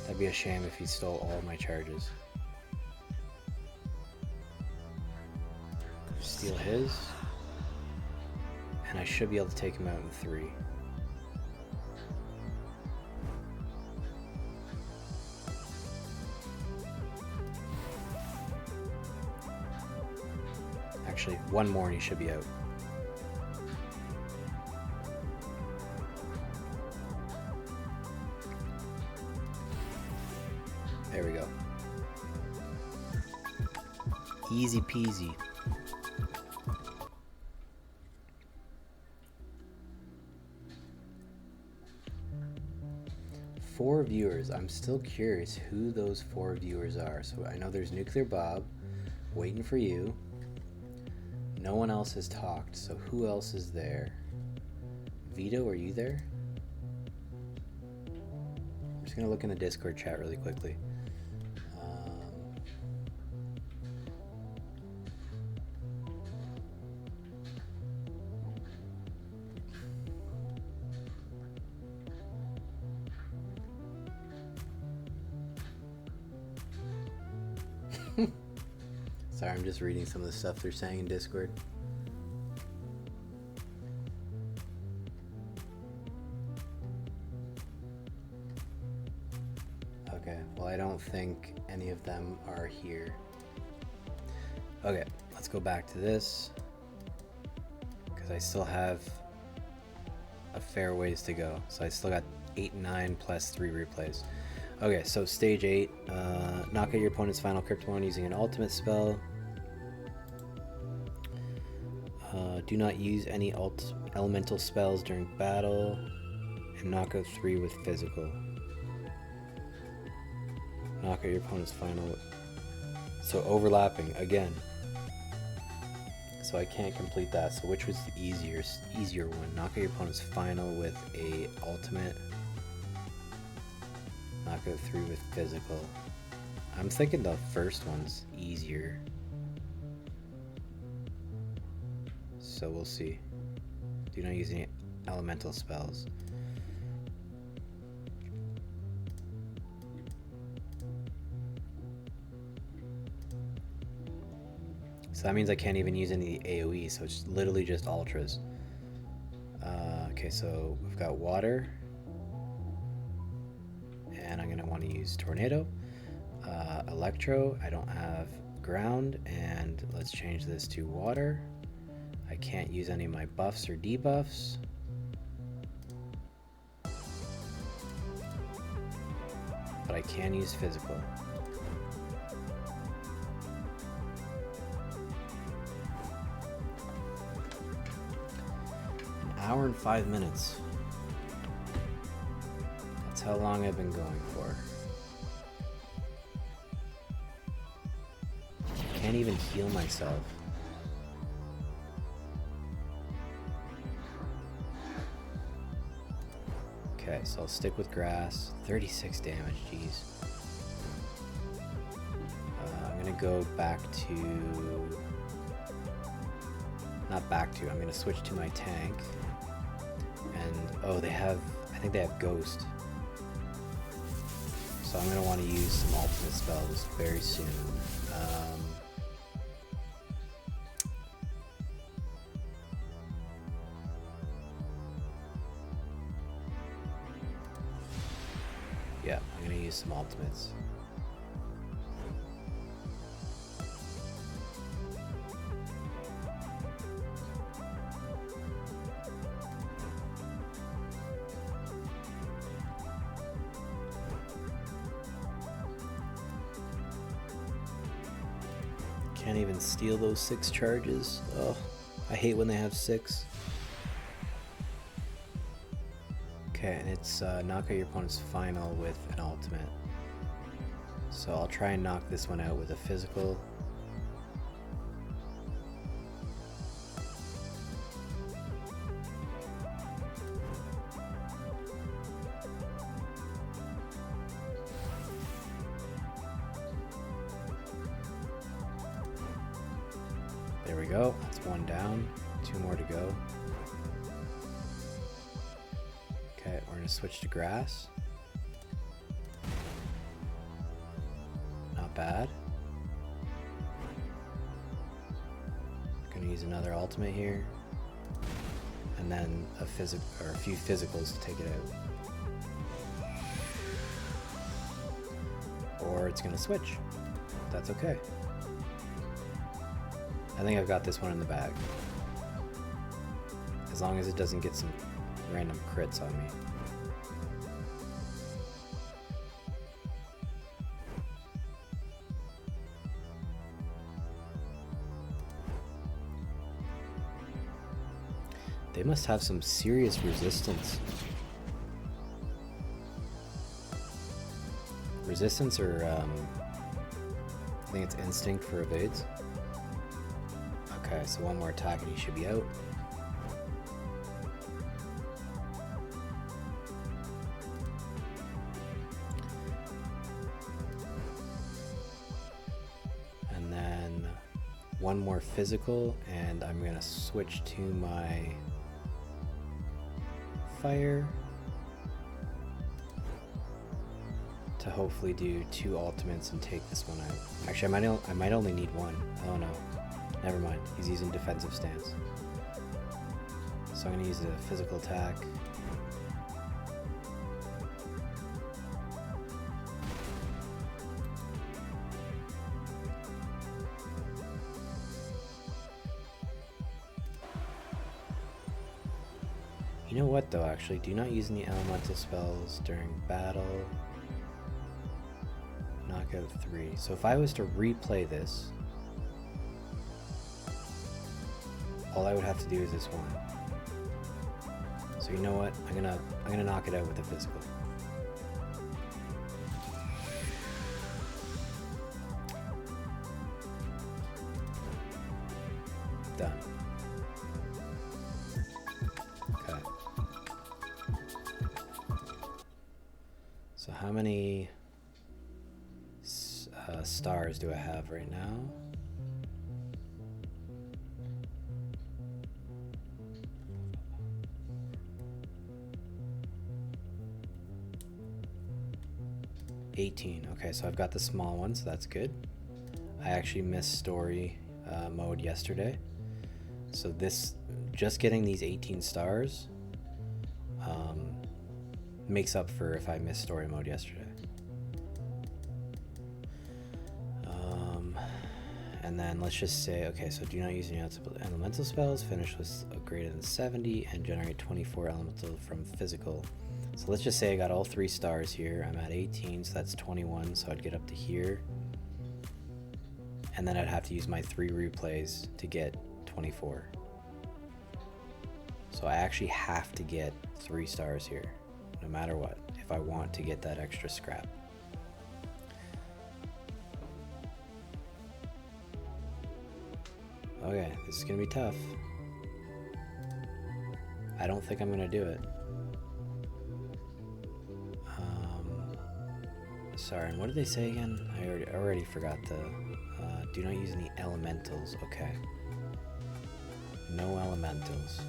A: That'd be a shame if he stole all my charges. Steal his. And I should be able to take him out in 3. Actually, one more and he should be out. There we go. Easy peasy. Four viewers. I'm still curious who those 4 viewers are. So I know there's Nuclear Bob, waiting for you. No one else has talked, so who else is there? Vito, are you there? I'm just gonna look in the Discord chat really quickly. Sorry, I'm just reading some of the stuff they're saying in Discord. don't think any of them are here. Okay, let's go back to this, because I still have a fair ways to go. So I still got 8 and 9 plus 3 replays. Okay, so stage 8, knock out your opponent's final Cryptomon using an ultimate spell. Do not use any elemental spells during battle, and knock out 3 with physical. Knock out your opponent's final. So overlapping again. So I can't complete that. So which was the easier one? Knock out your opponent's final with a ultimate. Knock out 3 with physical. I'm thinking the first one's easier. So we'll see. Do not use any elemental spells. So that means I can't even use any AoE, so it's literally just ultras. Okay, so we've got water. And I'm going to want to use tornado. Electro, I don't have ground, and let's change this to water. I can't use any of my buffs or debuffs. But I can use physical. An hour and 5 minutes. That's how long I've been going for. Can't even heal myself. Okay, so I'll stick with grass. 36 damage, jeez. I'm gonna go back to... Not back to, I'm gonna switch to my tank. And, oh, they have... I think they have Ghost. So I'm gonna want to use some ultimate spells very soon. Yeah, I'm gonna use some ultimates. Can't even steal those 6 charges. Oh, I hate when they have 6. Okay, and it's knock out your opponent's final with an ultimate. So I'll try and knock this one out with a physical. There we go, that's 1 down, 2 more to go. Okay, we're gonna switch to grass. Not bad. Gonna use another ultimate here. And then a few physicals to take it out. Or it's gonna switch. That's okay. I think I've got this one in the bag. As long as it doesn't get some random crits on me. They must have some serious resistance. Resistance or I think it's instinct for evades. Okay, so 1 more attack and he should be out. And then 1 more physical, and I'm gonna switch to my fire to hopefully do 2 ultimates and take this one out. Actually, I might only need 1. Oh no. Never mind, he's using defensive stance. So I'm going to use a physical attack. You know what though, actually? Do not use any elemental spells during battle. Knockout 3. So if I was to replay this, all I would have to do is this one. So you know what? I'm gonna knock it out with a physical. Done. Okay. So how many stars do I have right now? Okay, so I've got the small one, so that's good. I actually missed story mode yesterday, so this, just getting these 18 stars makes up for if I missed story mode yesterday. And then let's just say, okay, so do not use any elemental spells, finish with a greater than 70, and generate 24 elemental from physical. So let's just say I got all 3 stars here. I'm at 18, so that's 21, so I'd get up to here. And then I'd have to use my 3 replays to get 24. So I actually have to get 3 stars here, no matter what, if I want to get that extra scrap. Okay, this is gonna be tough. I don't think I'm gonna do it. Sorry, and what did they say again? I already forgot the, do not use any elementals. Okay. No elementals.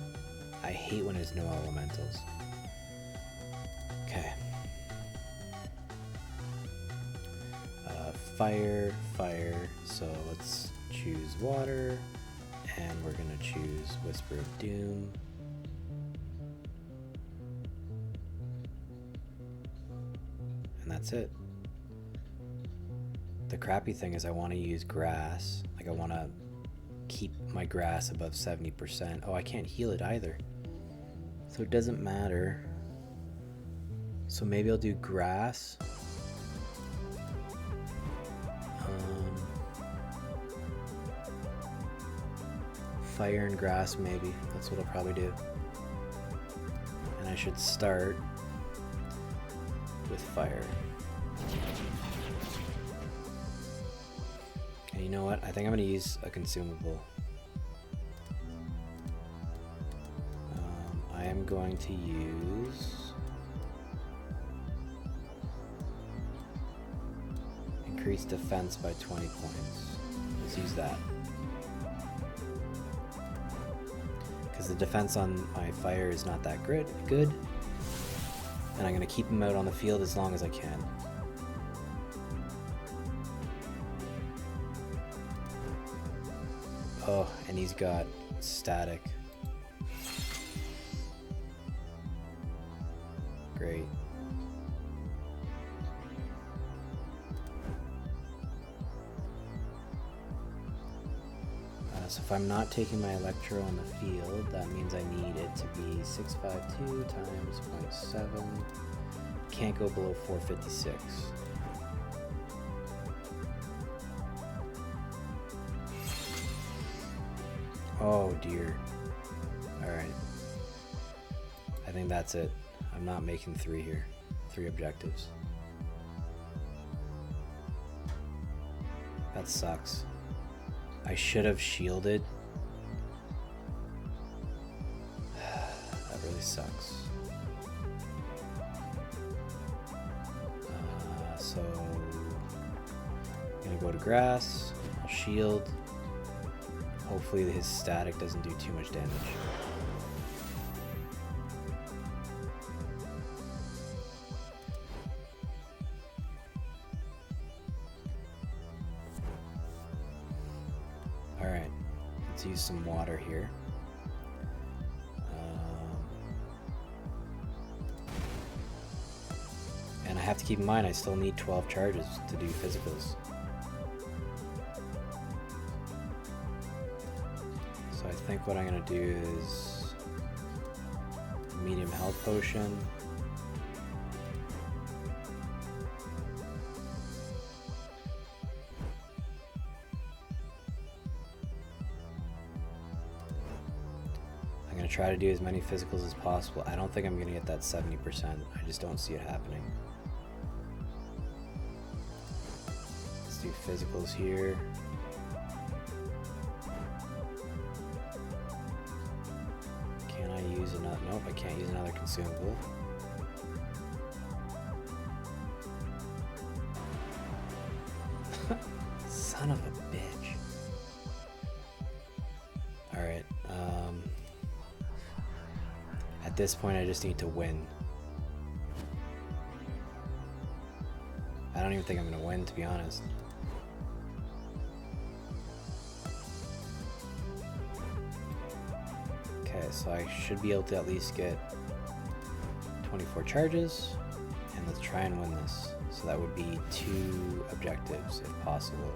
A: I hate when there's no elementals. Okay. Fire, so let's choose water, and we're gonna choose Whisper of Doom. And that's it. The crappy thing is I want to use grass. Like I want to keep my grass above 70%. Oh, I can't heal it either. So it doesn't matter. So maybe I'll do grass. Fire and grass maybe. That's what I'll probably do. And I should start with fire. And you know what? I think I'm going to use a consumable. I am going to use increase defense by 20 points. Let's use that. Because the defense on my fire is not that good. And I'm going to keep him out on the field as long as I can. Oh, and he's got static. Great. So if I'm not taking my Electro on the field, that means I need it to be 652 times 0.7. Can't go below 456. Oh dear. Alright. I think that's it. I'm not making 3 here. 3 objectives. That sucks. I should have shielded. That really sucks. So I'm gonna go to grass. I'll shield. Hopefully his static doesn't do too much damage. Alright, let's use some water here. And I have to keep in mind I still need 12 charges to do physicals. So I think what I'm going to do is medium health potion. I'm going to try to do as many physicals as possible. I don't think I'm going to get that 70%. I just don't see it happening. Let's do physicals here. Can I use another? Nope, I can't use another consumable. Son of a bitch. Alright, at this point I just need to win. I don't even think I'm gonna win, to be honest. Okay, so I should be able to at least get 24 charges, and let's try and win this. So that would be 2 objectives if possible.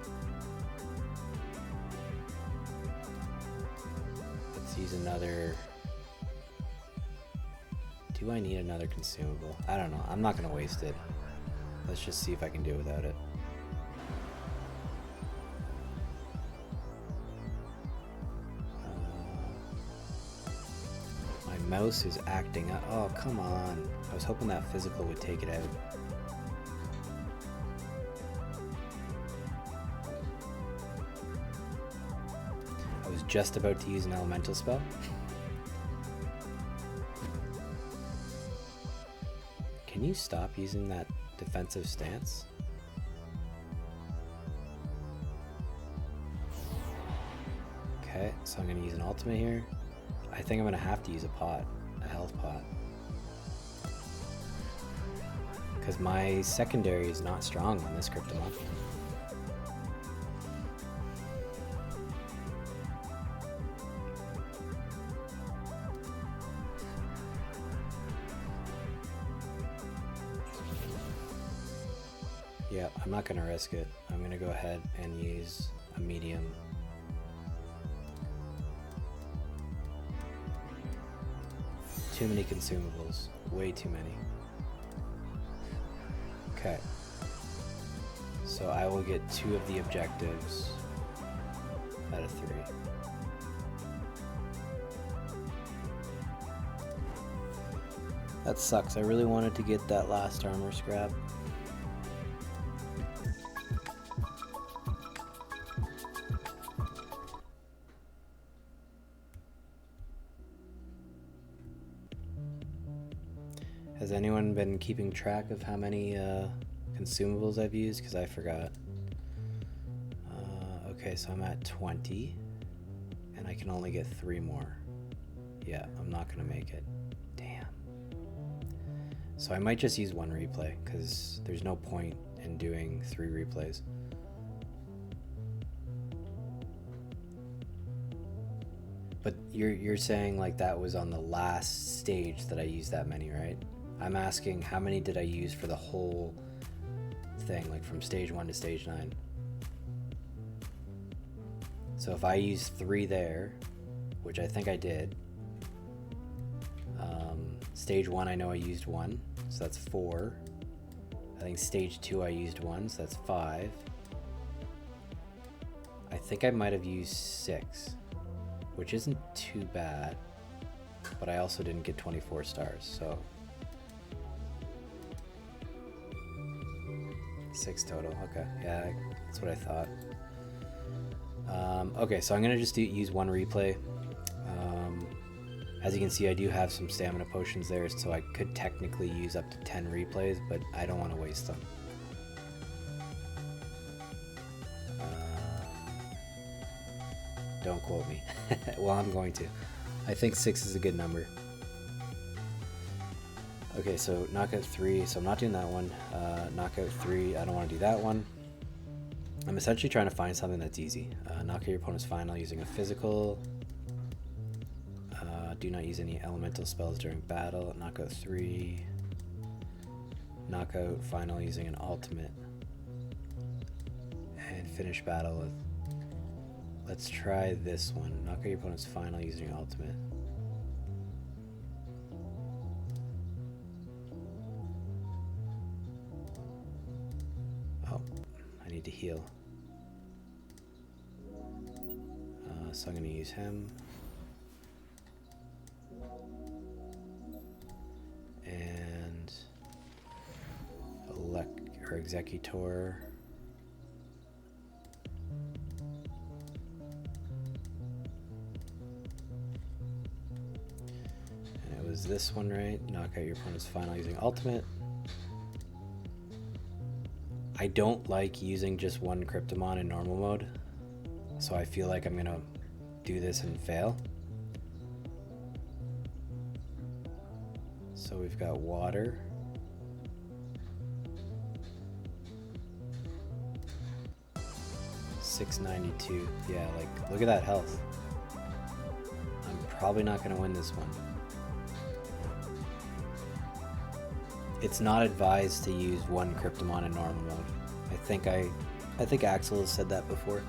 A: Let's use another. Do I need another consumable? I don't know. I'm not going to waste it. Let's just see if I can do it without it. My mouse is acting up. Oh, come on. I was hoping that physical would take it out. I was just about to use an elemental spell. Can you stop using that defensive stance? Okay, so I'm going to use an ultimate here. I think I'm going to have to use a pot, a health pot. Because my secondary is not strong on this Cryptomon. Yeah, I'm not going to risk it. I'm going to go ahead and use a medium. Too many consumables. Way too many. Okay. So I will get 2 of the objectives out of 3. That sucks. I really wanted to get that last armor scrap. Has anyone been keeping track of how many consumables I've used? Because I forgot. Okay, so I'm at 20, and I can only get 3 more. Yeah, I'm not gonna make it. Damn. So I might just use 1 replay, because there's no point in doing 3 replays. But you're saying like that was on the last stage that I used that many, right? I'm asking how many did I use for the whole thing, like from stage 1 to stage 9. So if I use 3 there, which I think I did, stage 1 I know I used 1, so that's 4. I think stage 2 I used 1, so that's 5. I think I might have used 6, which isn't too bad, but I also didn't get 24 stars, so 6 total. Okay, yeah, that's what I thought. Okay, so I'm gonna just use 1 replay. As you can see, I do have some stamina potions there, so I could technically use up to 10 replays, but I don't want to waste them. Don't quote me. Well, I'm going to. I think 6 is a good number. Okay, so knockout 3, so I'm not doing that one. Knockout 3, I don't want to do that one. I'm essentially trying to find something that's easy. Knock out your opponent's final using a physical. Do not use any elemental spells during battle. Knockout 3. Knockout final using an ultimate. And finish battle with... Let's try this one. Knock out your opponent's final using an ultimate. need to heal. So I'm going to use him. And Executor. And it was this one, right? Knock out your opponent's final using ultimate. I don't like using just one Cryptomon in normal mode, so I feel like I'm gonna do this and fail. So we've got water. $692. Yeah, like look at that health. I'm probably not gonna win this one. It's not advised to use one Cryptomon in normal mode. I think Axel has said that before.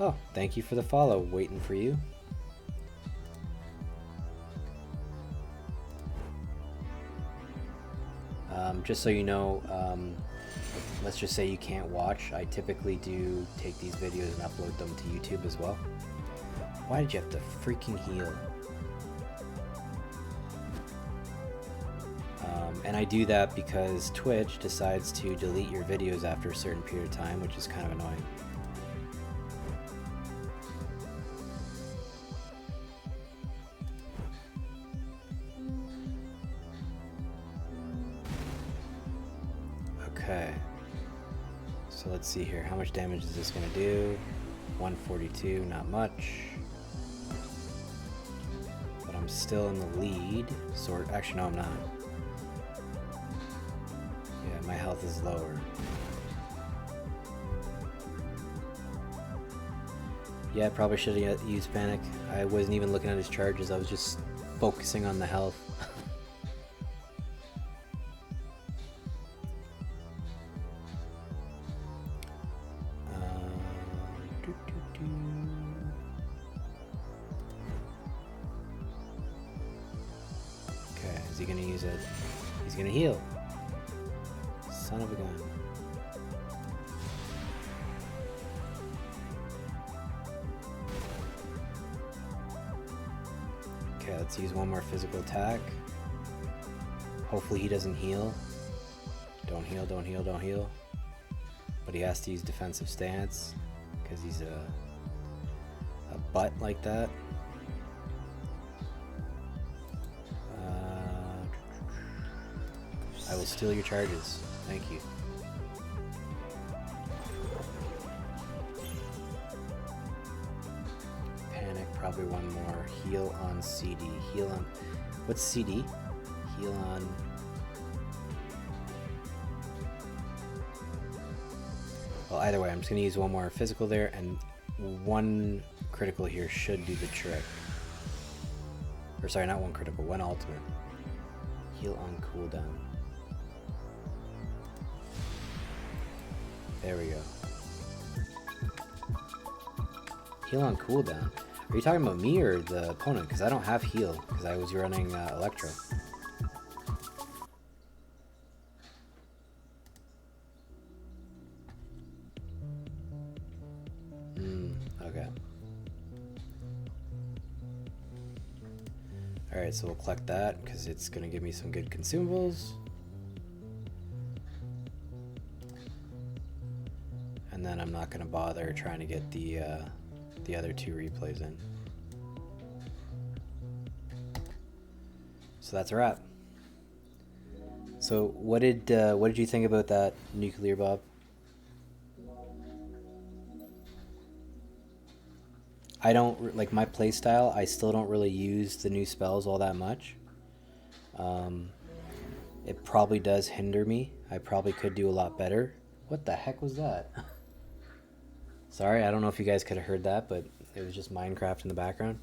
A: Oh, thank you for the follow. Waiting for you. Just so you know, let's just say you can't watch. I typically do take these videos and upload them to YouTube as well. Why did you have to freaking heal? And I do that because Twitch decides to delete your videos after a certain period of time, which is kind of annoying. Okay, so let's see here. How much damage is this going to do? 142, not much. But I'm still in the lead. Actually, no, I'm not. Yeah, my health is lower. Yeah, I probably should have used Panic. I wasn't even looking at his charges. I was just focusing on the health. Okay, is he gonna use it? He's gonna heal. Son of a gun. Okay, let's use one more physical attack. Hopefully he doesn't heal. Don't heal, don't heal, don't heal. But he has to use defensive stance because he's a butt like that. I will steal your charges. Thank you. Panic, probably one more. Heal on CD. Heal on... What's CD? Heal on... Well, either way, I'm just going to use one more physical there, and one critical here should do the trick. Or sorry, not one critical, one ultimate. Heal on cooldown. There we go. Heal on cooldown. Are you talking about me or the opponent? Because I don't have heal, because I was running Electro. Okay. Alright, so we'll collect that, because it's going to give me some good consumables. And then I'm not going to bother trying to get the other two replays in. So that's a wrap. So what did you think about that, Nuclear Bob? I don't like my playstyle. I still don't really use the new spells all that much. It probably does hinder me. I probably could do a lot better. What the heck was that? Sorry, I don't know if you guys could have heard that, but it was just Minecraft in the background.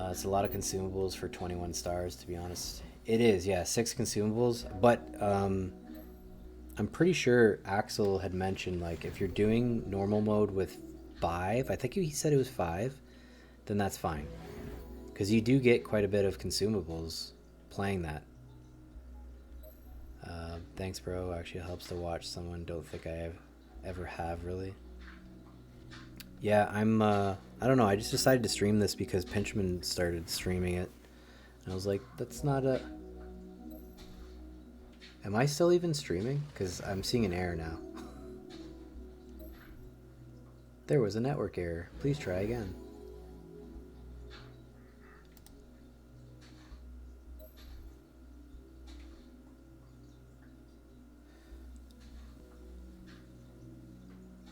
A: It's a lot of consumables for 21 stars, to be honest. It is, yeah, 6 consumables, but I'm pretty sure Axel had mentioned, like, if you're doing normal mode with 5, I think he said it was 5, then that's fine. Because you do get quite a bit of consumables playing that. Thanks, bro. Actually, it helps to watch someone. Don't think ever have, really. Yeah, I don't know. I just decided to stream this because Pinchman started streaming it. And I was like, that's not a... Am I still even streaming? Because I'm seeing an error now. There was a network error. Please try again.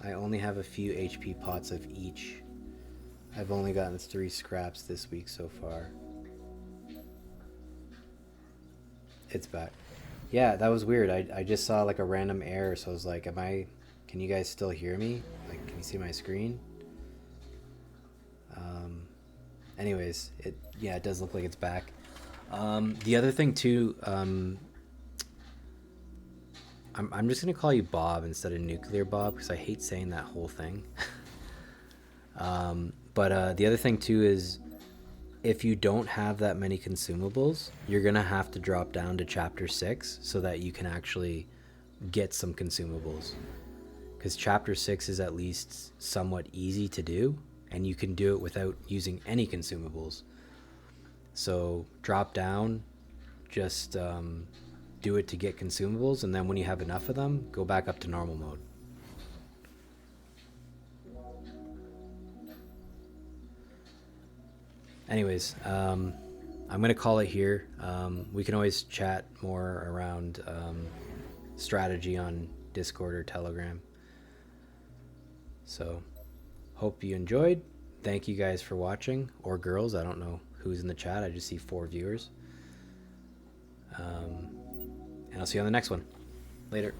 A: I only have a few HP pots of each. I've only gotten 3 scraps this week so far. It's back. Yeah, that was weird. I just saw like a random error, so I was like, can you guys still hear me? Like, can you see my screen? Anyways, it does look like it's back. The other thing too, I'm just gonna call you Bob instead of Nuclear Bob because I hate saying that whole thing. But the other thing too is, if you don't have that many consumables, you're gonna have to drop down to chapter 6 so that you can actually get some consumables. Because chapter 6 is at least somewhat easy to do, and you can do it without using any consumables. So drop down, just do it to get consumables, and then when you have enough of them, go back up to normal mode. Anyways, I'm going to call it here. We can always chat more around strategy on Discord or Telegram. So, hope you enjoyed. Thank you guys for watching, or girls. I don't know who's in the chat. I just see 4 viewers. And I'll see you on the next one. Later.